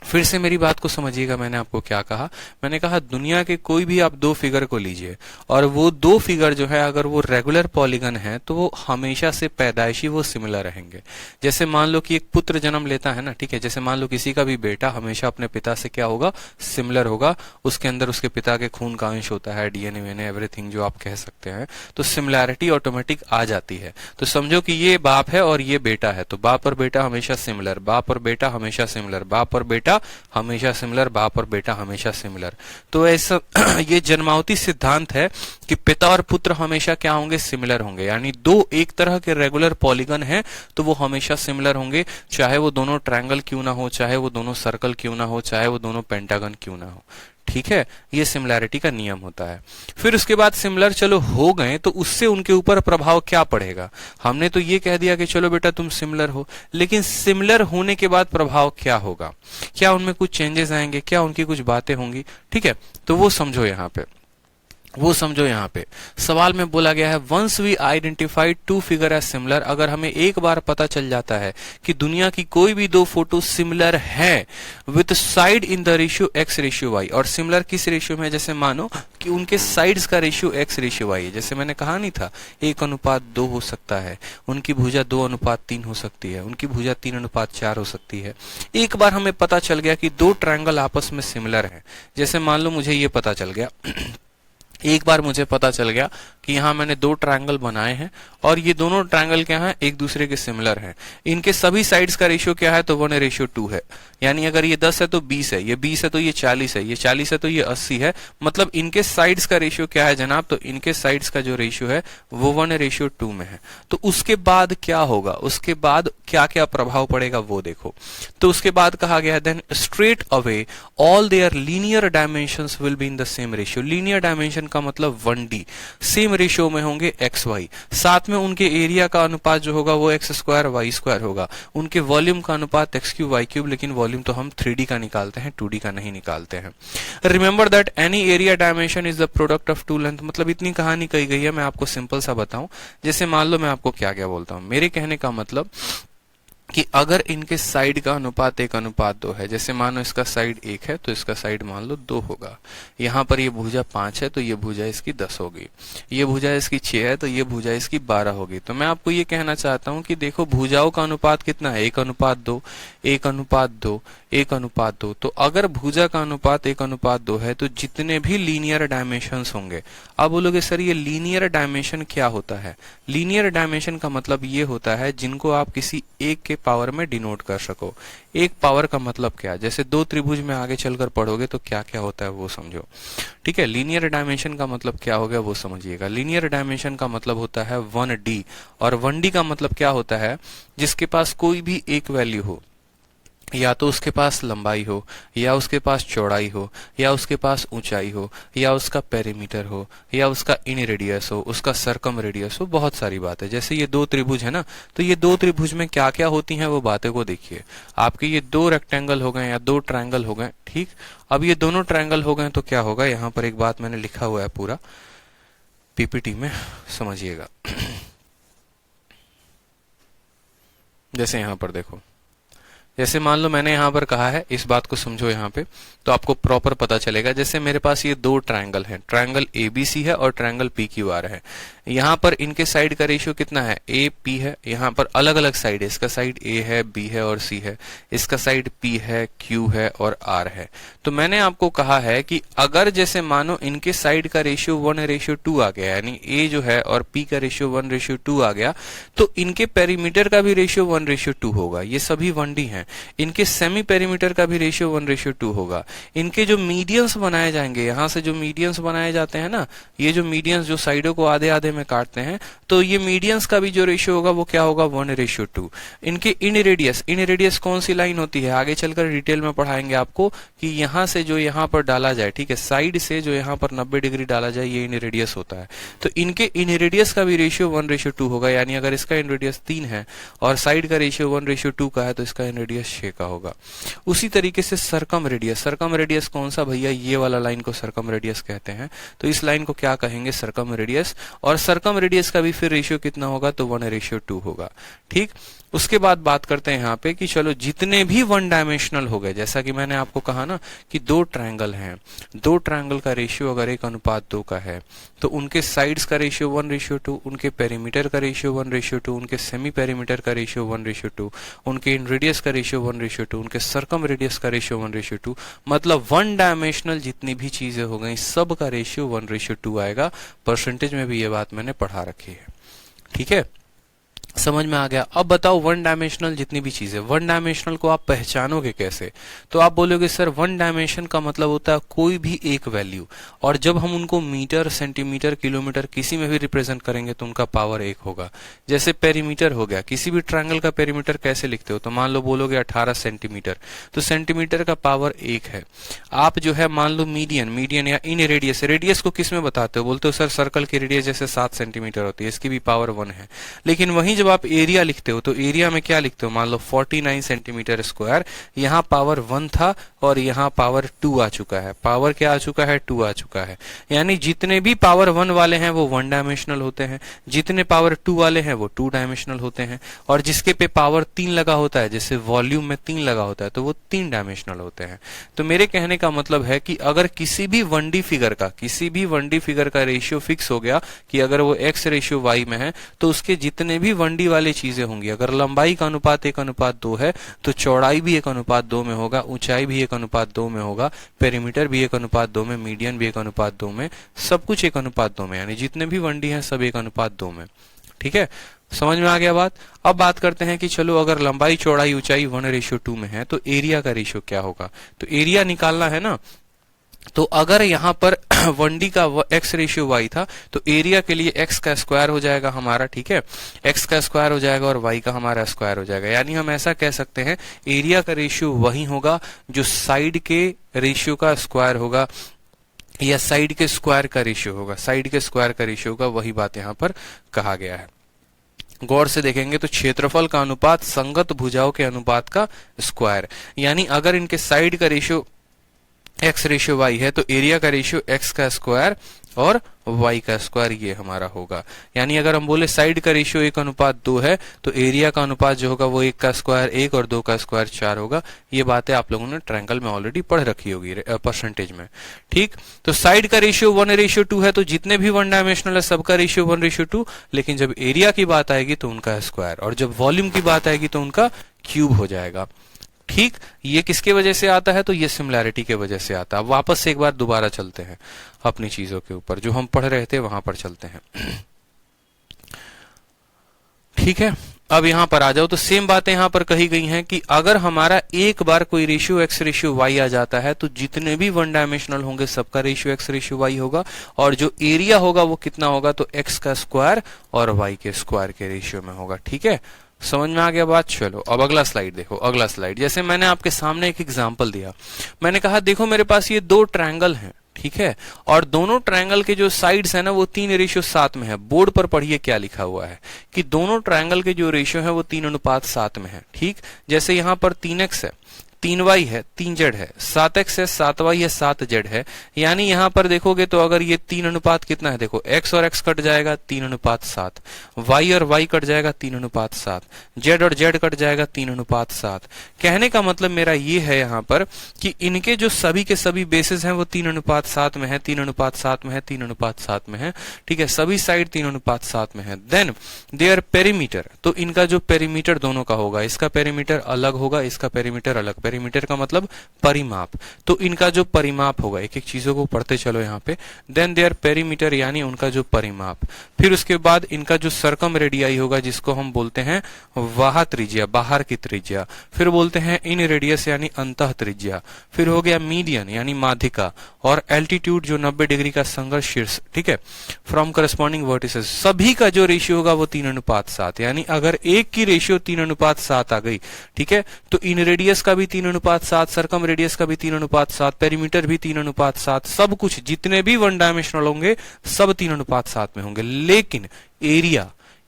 फिर से मेरी बात को समझिएगा, मैंने आपको क्या कहा। मैंने कहा दुनिया के कोई भी आप दो फिगर को लीजिए, और वो दो फिगर जो है अगर वो रेगुलर पॉलीगन है तो वो हमेशा से पैदाइशी वो सिमिलर रहेंगे। जैसे मान लो कि एक पुत्र जन्म लेता है ना, ठीक है, जैसे मान लो किसी का भी बेटा हमेशा अपने पिता से क्या होगा, सिमिलर होगा। उसके अंदर उसके पिता के खून का अंश होता है, डीएनए वीएनए एवरीथिंग जो आप कह सकते हैं, तो सिमिलैरिटी ऑटोमेटिक आ जाती है। तो समझो कि ये बाप है और ये बेटा है, तो बाप और बेटा हमेशा सिमिलर, बाप और बेटा हमेशा सिमिलर, बाप और बेटा हमेशा सिमिलर, बाप और बेटा हमेशा सिमिलर। तो ऐसा ये जन्मावती सिद्धांत है कि पिता और पुत्र हमेशा क्या होंगे, सिमिलर होंगे। यानी दो एक तरह के रेगुलर पॉलीगन हैं तो वो हमेशा सिमिलर होंगे, चाहे वो दोनों ट्रायंगल क्यों ना हो, चाहे वो दोनों सर्कल क्यों ना हो, चाहे वो दोनों पेंटागन क्यों ना हो। ठीक है, ये सिमिलैरिटी का नियम होता है। फिर उसके बाद सिमिलर चलो हो गए, तो उससे उनके ऊपर प्रभाव क्या पड़ेगा। हमने तो ये कह दिया कि चलो बेटा तुम सिमिलर हो, लेकिन सिमिलर होने के बाद प्रभाव क्या होगा, क्या उनमें कुछ चेंजेस आएंगे, क्या उनकी कुछ बातें होंगी। ठीक है, तो वो समझो यहाँ पे, वो समझो यहाँ पे सवाल में बोला गया है once we identified two figure as similar. अगर हमें एक बार पता चल जाता है कि दुनिया की कोई भी दो फोटो सिमिलर है with side in the ratio x ratio y, और सिमिलर किस रेशियो में, जैसे मानो कि उनके साइड्स का रेशियो x रेशियो y है। जैसे मैंने कहा नहीं था 1:2 हो सकता है, उनकी भुजा 2:3 हो सकती है, उनकी भुजा 3:4 हो सकती है। एक बार हमें पता चल गया कि दो ट्रायंगल आपस में सिमिलर हैं, जैसे मान लो मुझे ये पता चल गया एक बार मुझे पता चल गया कि यहाँ मैंने दो ट्रायंगल बनाए हैं और ये दोनों ट्रायंगल क्या हैं, एक दूसरे के सिमिलर हैं। इनके सभी साइड्स का रेशियो क्या है, तो 1:2 है। यानी अगर ये 10 है तो 20 है, ये 20 है तो ये 40 है, ये 40 है तो ये 80 है। मतलब इनके साइड्स का रेशियो क्या है जनाब, तो इनके साइड्स का जो रेशियो है वो 1:2 में है। तो उसके बाद क्या होगा, उसके बाद क्या क्या प्रभाव पड़ेगा वो देखो। तो उसके बाद कहा गया then straight away all their linear dimensions will be in the same ratio. Linear dimension का मतलब 1D, सेम रेशियो में होंगे x y। साथ में उनके एरिया का अनुपात जो होगा वो x स्क्वायर y स्क्वायर होगा। उनके वॉल्यूम का अनुपात x क्यूब y क्यूब, लेकिन वॉल्यूम तो हम 3D का निकालते हैं, 2D का नहीं निकालते हैं। Remember that any area dimension is the product of two length. मतलब इतनी कहानी कही गई है, मैं आपको सिंपल सा बताऊं। जैसे मान लो मैं आपको क्या क्या बोलता हूं, मेरे कहने का मतलब कि अगर इनके साइड का अनुपात 1:2 है, जैसे मानो इसका साइड 1 है तो इसका साइड मान लो 2 होगा। यहाँ पर ये भुजा 5 है तो ये भुजा इसकी 10 होगी, ये भुजा इसकी 6 है तो ये भुजा इसकी 12 होगी। तो मैं आपको ये कहना चाहता हूँ कि देखो भुजाओं का अनुपात कितना है, 1:2, 1:2, 1:2। तो अगर भुजा का अनुपात 1:2 है तो जितने भी लीनियर डायमेंशंस होंगे, अब बोलोगे सर ये लीनियर डायमेंशन क्या होता है। लीनियर डायमेंशन का मतलब ये होता है जिनको आप किसी एक के पावर में डिनोट कर सको। एक पावर का मतलब क्या, जैसे दो त्रिभुज में आगे चलकर पढ़ोगे तो क्या क्या होता है वो समझो। ठीक है, लीनियर डायमेंशन का मतलब क्या हो गया वो समझिएगा। लीनियर डायमेंशन का मतलब होता है 1D, और 1D का मतलब क्या होता है, जिसके पास कोई भी एक वैल्यू हो, या तो उसके पास लंबाई हो, या उसके पास चौड़ाई हो, या उसके पास ऊंचाई हो, या उसका पेरीमीटर हो, या उसका इन रेडियस हो, उसका सरकम रेडियस हो, बहुत सारी बात है। जैसे ये दो त्रिभुज है ना, तो ये दो त्रिभुज में क्या क्या होती हैं वो बातें को देखिए। आपके ये दो रेक्टेंगल हो गए या दो ट्रायंगल हो गए, ठीक। अब ये दोनों ट्रायंगल हो गए तो क्या होगा, यहाँ पर एक बात मैंने लिखा हुआ है पूरा पीपीटी में, समझिएगा। जैसे यहाँ पर देखो, जैसे मान लो मैंने यहाँ पर कहा है, इस बात को समझो यहाँ पे तो आपको प्रॉपर पता चलेगा। जैसे मेरे पास ये दो ट्रायंगल हैं, ट्रायंगल ABC है और ट्रायंगल PQR है। यहाँ पर इनके साइड का रेशियो कितना है, AP है। यहाँ पर अलग अलग साइड है, इसका साइड A है, B है और C है, इसका साइड P है, Q है और R है। तो मैंने आपको कहा है कि अगर जैसे मानो इनके साइड का रेशियो 1:2 आ गया, यानी A जो है और P का रेशियो 1:2 आ गया, तो इनके पेरीमीटर का भी रेशियो 1:2 होगा। ये सभी 1D हैं। इनके सेमी पेरीमीटर का भी रेशियो 1:2 होगा। इनके जो मीडियंस बनाए जाएंगे, यहां से जो मीडियंस बनाए जाते हैं ना, ये जो मीडियंस जो साइडों को आधे आधे में काटते हैं, तो ये मीडियंस का भी जो रेशियो होगा वो क्या होगा, 1:2। इनके इन रेडियस कौन सी लाइन होती है, आगे चलकर डिटेल में पढ़ाएंगे आपको कि यहां से जो यहां पर डाला जाए, ठीक है, साइड से जो यहां पर 90 डिग्री डाला जाए, ये इन रेडियस होता है। तो इनके इन रेडियस का भी रेशियो 1:2 होगा। यानी अगर इसका इन रेडियस 3 है और साइड का रेशियो 1:2 का है, तो इसका इन रेडियस 6 का होगा। उसी तरीके से सरकम रेडियस कौन सा भैया, ये वाला लाइन को सरकम रेडियस कहते हैं। तो इस लाइन को क्या कहेंगे, सरकम रेडियस। और सरकम रेडियस का भी फिर रेशियो कितना होगा, तो 1:2 होगा। ठीक, उसके बाद बात करते हैं यहाँ पे कि चलो जितने भी वन डायमेंशनल हो गए, जैसा कि मैंने आपको कहा ना कि दो ट्रायंगल हैं, दो ट्रायंगल का रेशियो अगर 1:2 का है, तो उनके साइड्स का रेशियो 1:2, उनके पेरीमीटर का रेशियो 1:2, उनके सेमी पेरीमीटर का रेशियो 1:2, उनके इन रेडियस का रेशियो 1:2, उनके सरकम रेडियस का रेशियो 1:2। मतलब वन डायमेंशनल जितनी भी चीजें हो गई, सब का रेशियो 1:2 आएगा। परसेंटेज में भी ये बात मैंने पढ़ा रखी है। ठीक है, समझ में आ गया। अब बताओ वन डायमेंशनल जितनी भी चीजें, वन डायमेंशनल को आप पहचानोगे कैसे? तो आप बोलोगे सर वन डायमेंशन का मतलब होता है कोई भी एक वैल्यू, और जब हम उनको मीटर, सेंटीमीटर, किलोमीटर किसी में भी रिप्रेजेंट करेंगे तो उनका पावर 1 होगा। जैसे पेरीमीटर हो गया, किसी भी ट्रायंगल का पेरीमीटर कैसे लिखते हो? तो मान लो बोलोगे 18 सेंटीमीटर, तो सेंटीमीटर का पावर 1 है। आप जो है मान लो मीडियन या इन रेडियस को किस में बताते हो? बोलते हो सर सर्कल की रेडियस जैसे 7 सेंटीमीटर होती है, इसकी भी पावर 1 है। लेकिन वहीं जब आप एरिया लिखते हो तो एरिया में क्या लिखते हो? मान लो 49 सेंटीमीटर स्क्वायर, यहाँ पावर 1 था और यहाँ पावर 2 आ चुका है। पावर क्या आ चुका है? 2 आ चुका है। यानी जितने भी पावर 1 वाले हैं वो 1 डायमेंशनल होते हैं, जितने पावर 2 वाले हैं वो 2 डायमेंशनल होते हैं, और जिसके पे पावर 3 लगा होता है, जैसे वॉल्यूम में 3 लगा होता है, तो वो 3 डायमेंशनल होते हैं। तो मेरे कहने का मतलब है कि अगर किसी भी 1D फिगर का रेशियो फिक्स हो गया कि अगर वो x/y में है, तो उसके जितने भी 1D वाली चीजें होंगी, अगर लंबाई का अनुपात 1:2 है, तो चौड़ाई भी 1:2 में होगा, ऊंचाई भी 1:2 में होगा, पेरीमीटर भी 1:2 में, मीडियन भी 1:2 में, सब कुछ 1:2 में। यानी जितने भी 1D हैं सब 1:2 में। ठीक है, समझ में आ गया बात। अब बात करते हैं कि चलो अगर लंबाई, चौड़ाई, ऊंचाई 1:2 में है, तो एरिया का रेशियो क्या होगा? तो एरिया निकालना है ना, तो अगर यहाँ पर 1D का x/y था, तो एरिया के लिए x का स्क्वायर हो जाएगा हमारा। ठीक है, x का स्क्वायर हो जाएगा और y का हमारा स्क्वायर हो जाएगा। यानी हम ऐसा कह सकते हैं एरिया का रेशियो वही होगा जो साइड के रेशियो का स्क्वायर होगा, या साइड के स्क्वायर का रेशियो होगा। साइड के स्क्वायर का रेशियो होगा, वही बात यहाँ पर कहा गया है। गौर से देखेंगे तो क्षेत्रफल का अनुपात संगत भुजाओं के अनुपात का स्क्वायर। यानी अगर इनके साइड का रेशियो x/y है, तो एरिया का रेशियो x का स्क्वायर और y का स्क्वायर ये हमारा होगा। यानी अगर हम बोले साइड का रेशियो 1:2 है, तो एरिया का अनुपात जो होगा वो 1 का स्क्वायर 1 और 2 का स्क्वायर 4 होगा। ये बातें आप लोगों ने ट्रायंगल में ऑलरेडी पढ़ रखी होगी परसेंटेज में। ठीक, तो साइड का रेशियो 1:2 है, तो जितने भी 1 डायमेंशनल है सबका रेशियो 1:2, लेकिन जब एरिया की बात आएगी तो उनका स्क्वायर, और जब वॉल्यूम की बात आएगी तो उनका क्यूब हो जाएगा। ठीक, ये किसके वजह से आता है? तो ये सिमिलैरिटी के वजह से आता है। अब वापस से एक बार दोबारा चलते हैं अपनी चीजों के ऊपर, जो हम पढ़ रहे थे वहां पर चलते हैं। ठीक है, अब यहां पर आ जाओ। तो सेम बातें यहां पर कही गई हैं कि अगर हमारा एक बार कोई रेशियो x/y आ जाता है, तो जितने भी 1 डायमेंशनल होंगे सबका रेशियो x/y होगा, और जो एरिया होगा वो कितना होगा? तो x का स्क्वायर और y के स्क्वायर के रेशियो में होगा। ठीक है, समझ में आ गया बात। चलो अब अगला स्लाइड देखो। अगला स्लाइड, जैसे मैंने आपके सामने एक एग्जांपल दिया, मैंने कहा देखो मेरे पास ये दो ट्रायंगल हैं, ठीक है, और दोनों ट्रायंगल के जो साइड्स है ना वो 3:7 में है। बोर्ड पर पढ़िए क्या लिखा हुआ है कि दोनों ट्रायंगल के जो रेशियो है वो 3:7 में है। ठीक, जैसे यहाँ पर 3x है, 3y है 3z है, 7x है 7y है 7z है। यानी यहां पर देखोगे तो अगर ये 3 अनुपात कितना है, देखो x और x कट जाएगा 3:7, y और y कट जाएगा 3:7, z और z कट जाएगा 3:7। कहने का मतलब मेरा ये है यहाँ पर कि इनके जो सभी के सभी बेसिस हैं वो 3:7 में है, 3:7 में है, 3:7 में है। ठीक है, सभी साइड 3:7 में है। देन देयर पेरीमीटर, तो इनका जो पेरीमीटर दोनों का होगा, इसका पेरीमीटर अलग होगा, इसका पेरीमीटर अलग। पेरीमीटर का मतलब परिमाप, तो इनका जो परिमाप होगा, एक एक चीजों को पढ़ते चलो यहाँ पे। देन देयर पेरीमीटर यानी उनका जो परिमाप, फिर उसके बाद इनका जो सर्कम रेडियाई होगा जिसको हम बोलते हैं वाह त्रिज्या, बाहर की त्रिज्या, फिर बोलते हैं इन रेडियस यानी अंतः त्रिज्या, फिर हो गया मीडियन यानी माध्यिका, और एल्टीट्यूड जो 90 डिग्री का संघर्ष शीर्ष। ठीक है, फ्रॉम करस्पॉन्डिंग वर्टिसेस, सभी का जो रेशियो होगा वो 3:7। यानी अगर एक की रेशियो 3:7 आ गई, ठीक है, तो इन रेडियस का भी 3:7, सर्कम रेडियस का भी 3:7, पेरीमीटर भी 3:7, सब कुछ जितने भी वन डायमेंशनल होंगे सब 3:7 में होंगे। लेकिन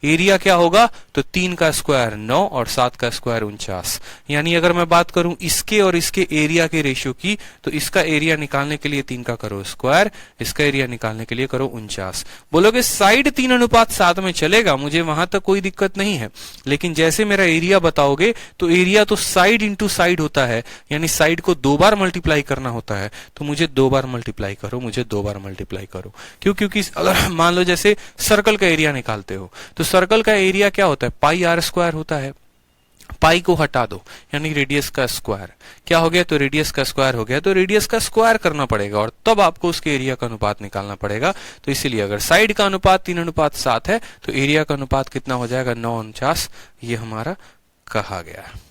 एरिया क्या होगा, तो 3 का स्क्वायर 9 और 7 का स्क्वायर 49। यानी अगर मैं बात करूं इसके और इसके एरिया के रेशियो की, तो इसका एरिया निकालने के लिए 3 का करो स्क्वायर, इसका एरिया निकालने के लिए करो 49। बोलोगे साइड 3:7 में चलेगा, मुझे वहां तक कोई दिक्कत नहीं है, लेकिन जैसे मेरा एरिया बताओगे तो एरिया तो साइड इंटू साइड होता है, यानी साइड को 2 बार मल्टीप्लाई करना होता है। तो मुझे 2 बार मल्टीप्लाई करो, मुझे 2 बार मल्टीप्लाई करो। क्योंकि अगर मान लो जैसे सर्कल का एरिया निकालते हो, तो सर्कल का एरिया क्या होता है, पाई आर स्क्वायर होता है। पाई को हटा दो यानी रेडियस का स्क्वायर, क्या हो गया, तो रेडियस का स्क्वायर हो गया, तो रेडियस का स्क्वायर करना पड़ेगा और तब आपको उसके एरिया का अनुपात निकालना पड़ेगा। तो इसीलिए अगर साइड का अनुपात 3:7 है तो एरिया का अनुपात कितना हो जाएगा, 9:49। ये हमारा कहा गया है।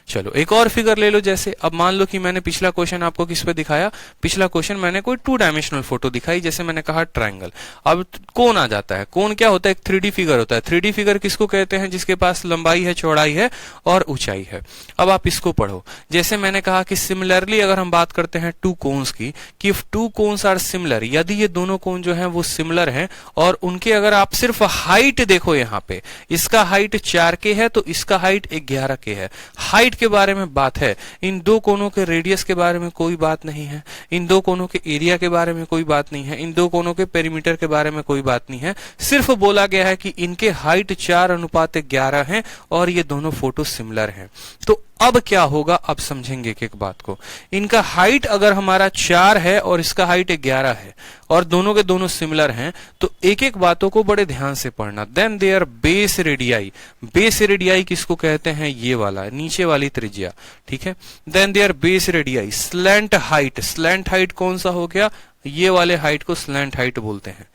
चलो एक और फिगर ले लो। जैसे अब मान लो कि मैंने पिछला क्वेश्चन आपको किस पे दिखाया, पिछला क्वेश्चन मैंने कोई 2 डायमेंशनल फोटो दिखाई, जैसे मैंने कहा ट्रायंगल। अब कोन आ जाता है, कोन क्या होता है, एक 3D फिगर होता है। 3D फिगर किसको कहते हैं, जिसके पास लंबाई है, चौड़ाई है और ऊंचाई है। अब आप इसको पढ़ो, जैसे मैंने कहा कि सिमिलरली अगर हम बात करते हैं 2 कोन्स की, कि इफ 2 कोन्स आर सिमिलर, यदि ये दोनों कोन जो है वो सिमिलर हैं और उनके अगर आप सिर्फ हाइट देखो, यहाँ पे इसका हाइट 4K है तो इसका हाइट 11K है, हाइट के बारे में बात है, इन 2 कोनों के रेडियस के बारे में कोई बात नहीं है, इन 2 कोनों के एरिया के बारे में कोई बात नहीं है, इन 2 कोनों के पेरीमीटर के बारे में कोई बात नहीं है। सिर्फ बोला गया है कि इनके हाइट 4:11 है और ये दोनों फोटो सिमिलर हैं। तो अब क्या होगा, अब समझेंगे एक एक बात को। इनका हाइट अगर हमारा 4 है और इसका हाइट 11 है और दोनों के दोनों सिमिलर हैं, तो एक एक बातों को बड़े ध्यान से पढ़ना। Then their base radii, base radii किसको कहते हैं, ये वाला नीचे वाली त्रिज्या। ठीक है, then their base radii, slant height, slant height कौन सा हो गया, ये वाले हाइट को स्लैंट हाइट बोलते हैं।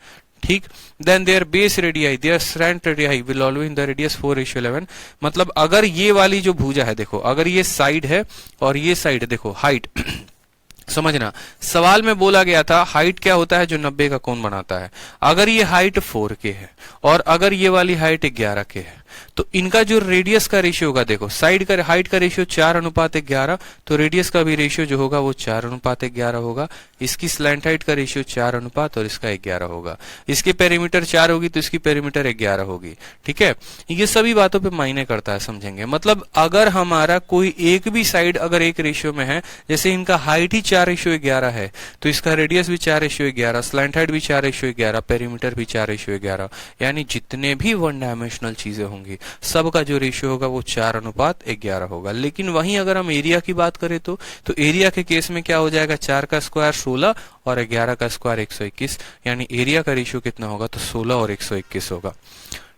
ठीक, then their base radii, their slant radii will always in the radius 4:11। मतलब अगर ये वाली जो भुजा है, देखो अगर ये साइड है और ये साइड, देखो हाइट समझना, सवाल में बोला गया था हाइट क्या होता है, जो 90 का कोण बनाता है। अगर ये हाइट 4K है और अगर ये वाली हाइट 11K है, तो इनका जो रेडियस का रेशियो होगा, देखो साइड का हाइट का रेशियो 4:11, तो रेडियस का भी रेशियो जो होगा वो 4:11 होगा। इसकी स्लैंट हाइट का रेशियो 4 और इसका 11 होगा। इसके पेरीमीटर 4 होगी तो इसकी पेरीमीटर 11 होगी। ठीक है, ये सभी बातों पे मायने करता है, समझेंगे। मतलब अगर हमारा कोई एक भी साइड अगर एक रेशियो में है, जैसे इनका हाइट ही 4:11 है, तो इसका रेडियस भी 4:11, स्लैंट हाइट भी 4:11, पेरीमीटर भी 4:11। यानी जितने भी 1 डायमेंशनल चीजें होंगी सबका जो रेशियो होगा वो 4:11 होगा। लेकिन वहीं अगर हम एरिया की बात करें तो एरिया के केस में क्या हो जाएगा, 4 का स्क्वायर 16 और 11 का स्क्वायर 121। यानी एरिया का रेशियो कितना होगा, तो 16 और 121 होगा।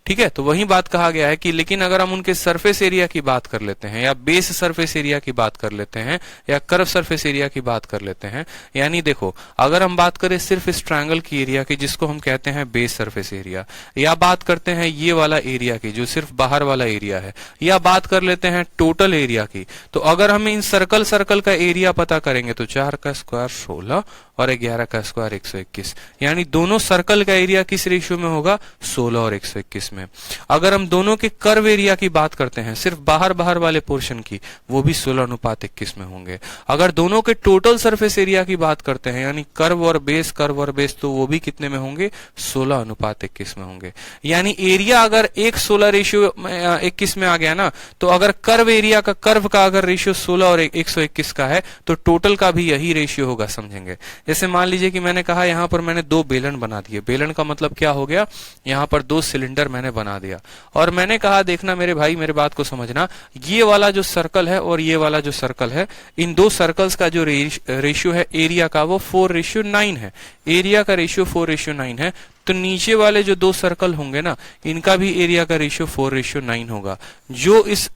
ठीक है, तो वही बात कहा गया है कि लेकिन अगर हम उनके सरफेस एरिया की बात कर लेते हैं या बेस सरफेस एरिया की बात कर लेते हैं या कर्व सरफेस एरिया की बात कर लेते हैं, यानी देखो अगर हम बात करें सिर्फ इस ट्रायंगल की एरिया की जिसको हम कहते हैं बेस सरफेस एरिया, या बात करते हैं ये वाला एरिया की जो सिर्फ बाहर वाला एरिया है, या बात कर लेते हैं टोटल एरिया की, तो अगर हम इन सर्कल का एरिया पता करेंगे तो 4 का स्क्वायर 16 और 11 का स्क्वायर 121। यानी दोनों सर्कल का एरिया किस रेशियो में होगा, 16 और 121 में। में। अगर हम दोनों के कर्व एरिया की बात करते हैं, सिर्फ बाहर बाहर वाले पोर्शन की, वो भी 16:21 में होंगे। अगर दोनों के टोटल सरफेस एरिया की बात करते हैं, यानी कर्व और बेस, तो वो भी कितने में होंगे? 16:21 में होंगे। यानी एरिया अगर 1:16:21 में आ गया ना, तो अगर कर्व का अगर रेशियो 16 और 121 का है, तो टोटल का भी यही रेशियो होगा, समझेंगे। जैसे मान लीजिए कि मैंने कहा यहां पर मैंने 2 बेलन बना दिए। बेलन का मतलब क्या हो गया? यहां पर 2 सिलेंडर मैंने बना दिया, और मैंने कहा देखना मेरे भाई, मेरे बात को समझना, ये वाला जो सर्कल है और ये वाला जो सर्कल है, इन 2 सर्कल्स का जो रेशियो है एरिया का, वो 4:9 है। एरिया का रेशियो 4:9 है, तो नीचे वाले जो 2 सर्कल होंगे ना, इनका भी एरिया का रेशियो 4:9 होगा। जो इस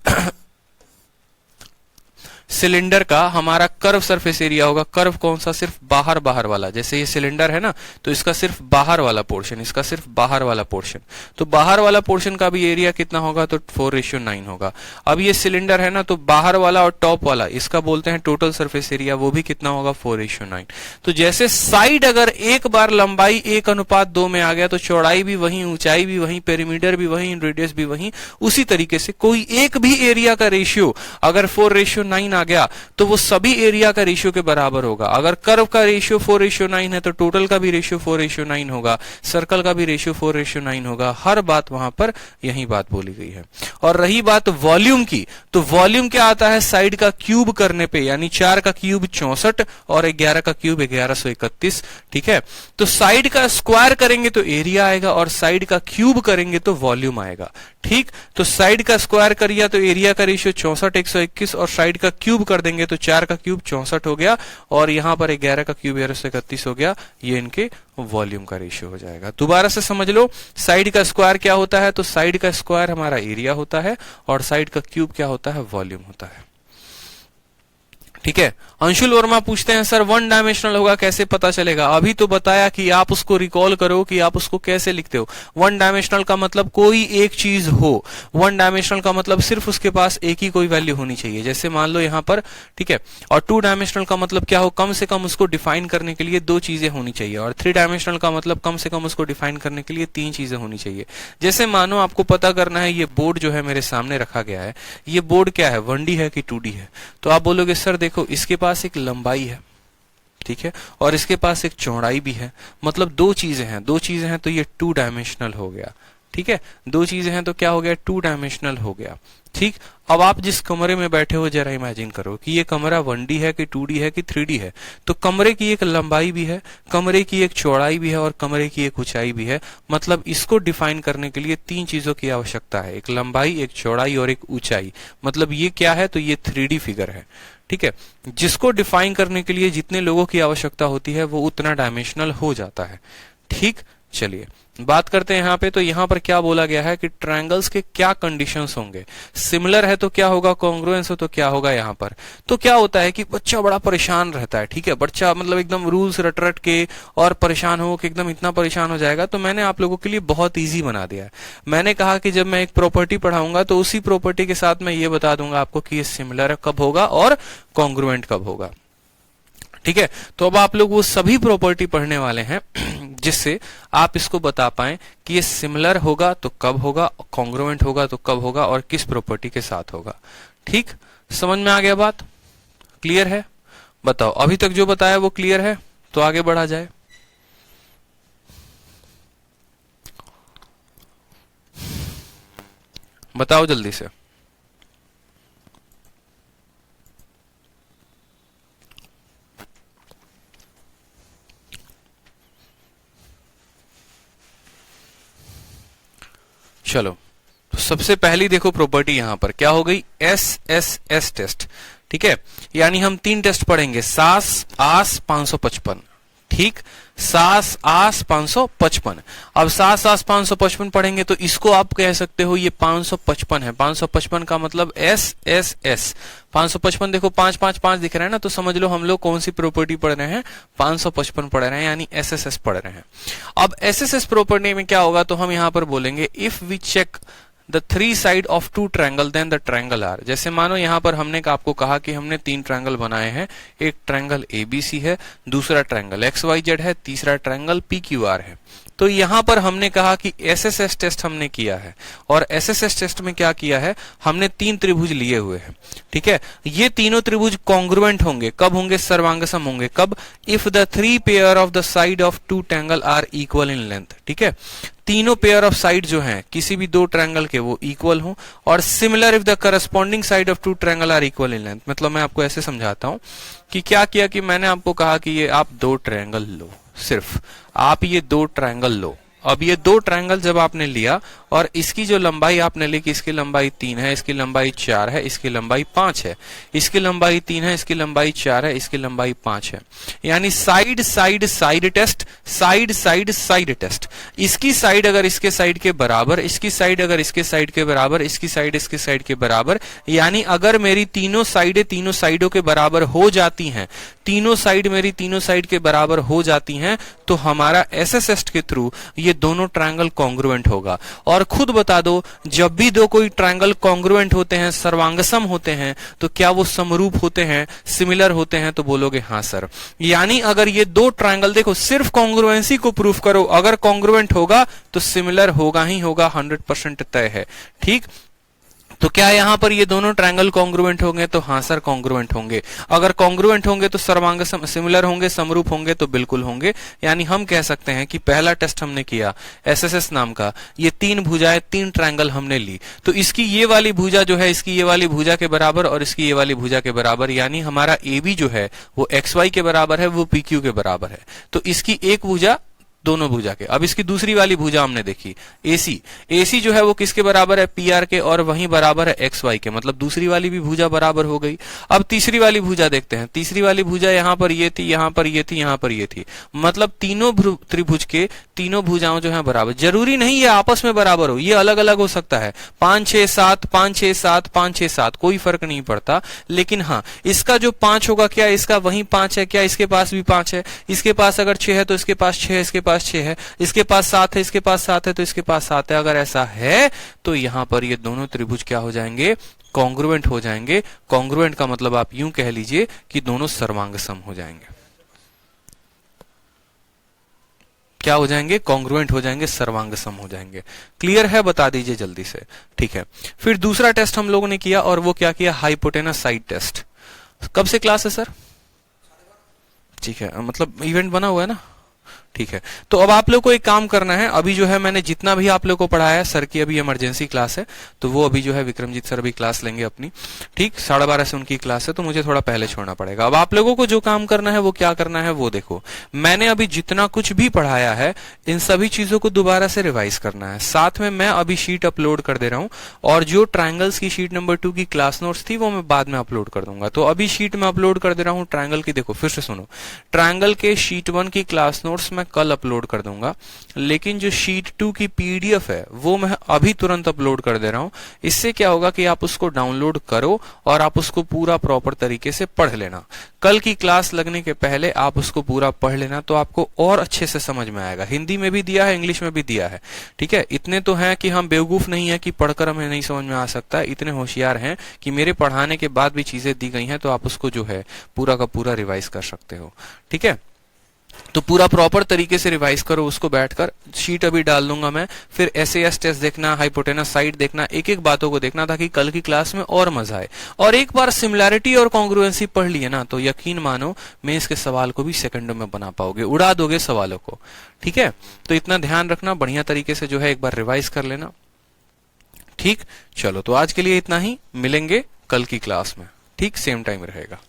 सिलेंडर का हमारा कर्व सरफेस एरिया होगा। कर्व कौन सा? सिर्फ बाहर बाहर वाला। जैसे ये सिलेंडर है ना, तो इसका सिर्फ बाहर वाला पोर्शन, इसका सिर्फ बाहर वाला पोर्शन, तो बाहर वाला पोर्शन का भी एरिया कितना होगा? तो 4:9 होगा। अब ये सिलेंडर है ना, तो बाहर वाला और टॉप वाला, इसका बोलते हैं टोटल सरफेस एरिया, वो भी कितना होगा? 4:9। तो जैसे साइड अगर एक बार लंबाई 1:2 में आ गया, तो चौड़ाई भी वही, ऊंचाई भी वही, पेरीमीटर भी वही, रेडियस भी वही। उसी तरीके से कोई एक भी एरिया का रेशियो अगर 4:9 आ गया, तो वो सभी एरिया का रेशियो के बराबर होगा। अगर कर्व का रेशियो 4:9 है, तो टोटल का भी रेशियो 4:9 होगा, सर्कल का भी रेशियो 4:9 होगा। हर बात वहां पर यही बात बोली गई है। और रही बात वॉल्यूम की, तो वॉल्यूम क्या आता है? साइड का क्यूब करने पे, यानी 4 का क्यूब 64 और 11 का क्यूब 1131। ठीक है, तो साइड का स्क्वायर करेंगे तो एरिया आएगा, और साइड का क्यूब करेंगे तो वॉल्यूम आएगा। ठीक, तो साइड का स्क्वायर करिए तो एरिया का रेशियो 64 121, और साइड का क्यूब कर देंगे तो 4 का क्यूब 64 हो गया, और यहां पर 11 का क्यूब 1131 हो गया। ये इनके वॉल्यूम का रेशियो हो जाएगा। दोबारा से समझ लो, साइड का स्क्वायर क्या होता है? तो साइड का स्क्वायर हमारा एरिया होता है, और साइड का क्यूब क्या होता है? वॉल्यूम होता है। ठीक है, अंशुल वर्मा पूछते हैं सर 1 डायमेंशनल होगा कैसे पता चलेगा? अभी तो बताया कि आप उसको रिकॉल करो कि आप उसको कैसे लिखते हो। 1 डायमेंशनल का मतलब कोई एक चीज हो। 1 डायमेंशनल का मतलब सिर्फ उसके पास एक ही कोई वैल्यू होनी चाहिए। जैसे मान लो यहां पर, ठीक है। और 2 डायमेंशनल का मतलब क्या हो? कम से कम उसको डिफाइन करने के लिए 2 चीजें होनी चाहिए। और 3 डायमेंशनल का मतलब कम से कम उसको डिफाइन करने के लिए 3 चीजें होनी चाहिए। जैसे मानो आपको पता करना है, ये बोर्ड जो है मेरे सामने रखा गया है, ये बोर्ड क्या है? 1D है कि 2D है? तो आप बोलोगे सर देखो, इसके पास एक लंबाई है, ठीक है, और इसके पास एक चौड़ाई भी है, मतलब 2 चीजें हैं। 2 चीजें हैं तो ये 2 डायमेंशनल हो गया। ठीक है, 2 चीजें हैं तो क्या हो गया? 2 डायमेंशनल हो गया। ठीक, अब आप जिस कमरे में बैठे हो जरा इमेजिन करो कि ये कमरा 1D है कि 2D है कि 3D है। तो कमरे की एक लंबाई भी है, कमरे की एक चौड़ाई भी है, और कमरे की एक ऊंचाई भी है। मतलब इसको डिफाइन करने के लिए 3 चीजों की आवश्यकता है, एक लंबाई, एक चौड़ाई और एक ऊंचाई। मतलब ये क्या है? तो ये 3D फिगर है। ठीक है, जिसको डिफाइन करने के लिए जितने लोगों की आवश्यकता होती है वो उतना डायमेंशनल हो जाता है। ठीक, चलिए बात करते हैं यहाँ पे। तो यहाँ पर क्या बोला गया है कि ट्रायंगल्स के क्या कंडीशंस होंगे? सिमिलर है तो क्या होगा? कॉन्ग्रुएंस हो तो क्या होगा? यहाँ पर तो क्या होता है कि बच्चा बड़ा परेशान रहता है। ठीक है, बच्चा मतलब एकदम रूल्स रट रट के और परेशान हो कि एकदम इतना परेशान हो जाएगा। तो मैंने आप लोगों के लिए बहुत ईजी बना दिया है। मैंने कहा कि जब मैं एक प्रॉपर्टी पढ़ाऊंगा तो उसी प्रॉपर्टी के साथ मैं ये बता दूंगा आपको कि ये सिमिलर कब होगा और कॉन्ग्रुएंट कब होगा। ठीक है, तो अब आप लोग वो सभी प्रॉपर्टी पढ़ने वाले हैं जिससे आप इसको बता पाएं कि ये सिमिलर होगा तो कब होगा, कॉन्ग्रुएंट होगा तो कब होगा, और किस प्रॉपर्टी के साथ होगा। ठीक, समझ में आ गया बात? क्लियर है? बताओ, अभी तक जो बताया वो क्लियर है? तो आगे बढ़ा जाए। बताओ जल्दी से। चलो, तो सबसे पहली देखो प्रॉपर्टी यहां पर क्या हो गई? SSS test. ठीक है, यानी हम 3 टेस्ट पढ़ेंगे, सास आस 555। ठीक, सास आस 555। अब सास आस 555 पढ़ेंगे तो इसको आप कह सकते हो ये 555 है। 555 का मतलब SSS। 555 देखो 555 दिख रहा है ना, तो समझ लो हम लोग कौन सी प्रॉपर्टी पढ़ रहे हैं? 555 पढ़ रहे हैं, यानी SSS पढ़ रहे हैं। अब SSS प्रॉपर्टी में क्या होगा? तो हम यहां पर बोलेंगे if we check the 3 side of 2 triangle then the triangle R। जैसे मानो यहां पर हमने आपको कहा कि हमने 3 ट्रायंगल बनाए हैं। एक ट्रायंगल ABC है, दूसरा ट्रायंगल XYZ है, तीसरा ट्रायंगल PQR है। तो यहां पर हमने कहा कि एसएसएस टेस्ट हमने किया है, और एसएसएस टेस्ट में क्या किया है, हमने 3 त्रिभुज लिए हुए हैं, ठीक है। ये तीनों त्रिभुज कॉन्ग्रुएंट होंगे, कब होंगे, सर्वांगसम होंगे, कब, if the 3 pair of the side of 2 triangle are equal in length, ठीक है। तीनों पेयर ऑफ साइड जो हैं किसी भी 2 ट्रायंगल के वो इक्वल हों, और similar if the corresponding side of 2 triangle are equal in length. मतलब मैं आपको ऐसे समझाता हूं कि क्या किया कि मैंने आपको कहा कि ये आप 2 ट्रायंगल लो, सिर्फ आप ये 2 ट्रायंगल लो। अब ये 2 ट्रायंगल जब आपने लिया और इसकी जो लंबाई आपने ली कि इसकी लंबाई 3 है, इसकी लंबाई 4 है, इसकी लंबाई 5 है, इसकी लंबाई 3 है, इसकी लंबाई 4 है, इसकी लंबाई 5 है, यानी side side side test, side side side test. इसकी साइड अगर इसके साइड के बराबर, इसकी साइड अगर इसके साइड के बराबर, इसकी साइड इसके साइड के बराबर, यानी अगर मेरी तीनों साइडें तीनों साइडों के बराबर हो जाती हैं, तीनों साइड मेरी तीनों साइड के बराबर हो जाती हैं, तो हमारा एसएसएस के थ्रू ये दोनों ट्रायंगल कॉन्ग्रुएंट होगा। और खुद बता दो, जब भी दो कोई ट्रायंगल कॉन्ग्रुएंट होते हैं, सर्वांगसम होते हैं, तो क्या वो समरूप होते हैं, सिमिलर होते हैं? तो बोलोगे हाँ सर। यानी अगर ये 2 ट्रायंगल, देखो सिर्फ कॉन्ग्रुएंसी को प्रूफ करो, अगर कॉन्ग्रुएंट होगा तो सिमिलर होगा ही होगा, 100% तय है, ठीक। तो क्या यहां पर ये दोनों ट्रायंगल कॉन्ग्रुएंट होंगे? तो हाँ सर कॉन्ग्रुएंट होंगे। अगर कॉन्ग्रुएंट होंगे तो सर्वांगसम, सिमिलर होंगे, समरूप होंगे? तो बिल्कुल होंगे। यानी हम कह सकते हैं कि पहला टेस्ट हमने किया एसएसएस नाम का, ये 3 भुजाएं 3 ट्रायंगल हमने ली, तो इसकी ये वाली भुजा जो है इसकी ये वाली भुजा के बराबर और इसकी ये वाली भुजा के बराबर, यानी हमारा AB जो है वो XY के बराबर है, वो PQ के बराबर है। तो इसकी एक भुजा दोनों भुजा के। अब इसकी दूसरी वाली भुजा हमने देखी AC जो है वो किसके बराबर है? PR के, और वहीं बराबर है XY के, मतलब दूसरी वाली भी भुजा बराबर हो गई। अब तीसरी वाली भुजा देखते हैं। तीसरी वाली भुजा यहाँ पर ये थी, यहाँ पर ये थी, यहाँ पर ये थी, मतलब तीनों त्रिभुज के तीनों भुजाओं जो है बराबर। जरूरी नहीं ये आपस में बराबर हो, ये अलग अलग हो सकता है, 5 6 7 5 6 7 5 6 7, कोई फर्क नहीं पड़ता। लेकिन हाँ, इसका जो 5 होगा, क्या इसका वही 5 है? क्या इसके पास भी 5 है? इसके पास अगर 6 है तो इसके पास 6 है, इसके पास 6 है, इसके पास 7 है, इसके पास 7 है, तो इसके पास 7 है। अगर ऐसा है तो यहां पर ये दोनों त्रिभुज क्या हो जाएंगे? कॉन्ग्रुएंट हो जाएंगे। कॉन्ग्रुएंट का मतलब आप यूं कह लीजिए कि दोनों सर्वांगसम हो जाएंगे। क्या हो जाएंगे? कॉन्ग्रुएंट हो जाएंगे, सर्वांगसम हो जाएंगे। क्लियर है? बता दीजिए जल्दी से, ठीक है। फिर दूसरा टेस्ट हम लोगों ने किया, और वो क्या किया? Hypotenuse side test. कब से क्लास है सर? ठीक है, मतलब इवेंट बना हुआ है ना, ठीक है। तो अब आप लोग को एक काम करना है, अभी जो है मैंने जितना भी आप लोग को पढ़ाया है, सर की अभी इमरजेंसी क्लास है, तो वो अभी जो है विक्रमजीत सर भी क्लास लेंगे अपनी, ठीक, 12:30 से उनकी क्लास है, तो मुझे थोड़ा पहले छोड़ना पड़ेगा। अब आप लोगों को जो काम करना है वो क्या करना है, वो देखो। मैंने अभी जितना कुछ भी पढ़ाया है, इन सभी चीजों को दोबारा से रिवाइज करना है। साथ में मैं अभी शीट अपलोड कर दे रहा हूं, और जो ट्रायंगल्स की शीट नंबर 2 की क्लास नोट्स थी वो मैं बाद में अपलोड कर दूंगा। तो अभी शीट में अपलोड कर दे रहा हूं ट्रायंगल की। देखो फिर से सुनो, ट्रायंगल के शीट 1 की क्लास नोट्स मैं कल अपलोड कर दूंगा, लेकिन जो शीट 2 की PDF है वो मैं अभी तुरंत अपलोड कर दे रहा हूं। इससे क्या होगा कि आप उसको डाउनलोड करो और आप उसको पूरा प्रॉपर तरीके से पढ़ लेना। कल की क्लास लगने के पहले आप उसको पूरा पढ़ लेना, तो आपको और अच्छे से समझ में आएगा। हिंदी में भी दिया है, इंग्लिश में भी दिया है, ठीक है। इतने तो हैं कि हम बेवकूफ नहीं है कि पढ़कर हमें नहीं समझ में आ सकता, इतने होशियार हैं कि मेरे पढ़ाने के बाद भी चीजें दी गई हैं, तो आप उसको जो है पूरा का पूरा रिवाइज कर सकते हो, ठीक है। तो पूरा प्रॉपर तरीके से रिवाइज करो उसको बैठकर। शीट अभी डाल दूंगा मैं, फिर SAS टेस्ट देखना, हाइपोटेनस साइड देखना, एक एक बातों को देखना, ताकि कल की क्लास में और मजा आए। और एक बार सिमिलैरिटी और कॉन्ग्रुएंसी पढ़ लिए ना, तो यकीन मानो मैं इसके सवाल को भी सेकंडों में बना पाओगे, उड़ा दोगे सवालों को, ठीक है। तो इतना ध्यान रखना, बढ़िया तरीके से जो है एक बार रिवाइज कर लेना, ठीक। चलो तो आज के लिए इतना ही, मिलेंगे कल की क्लास में, ठीक, सेम टाइम रहेगा।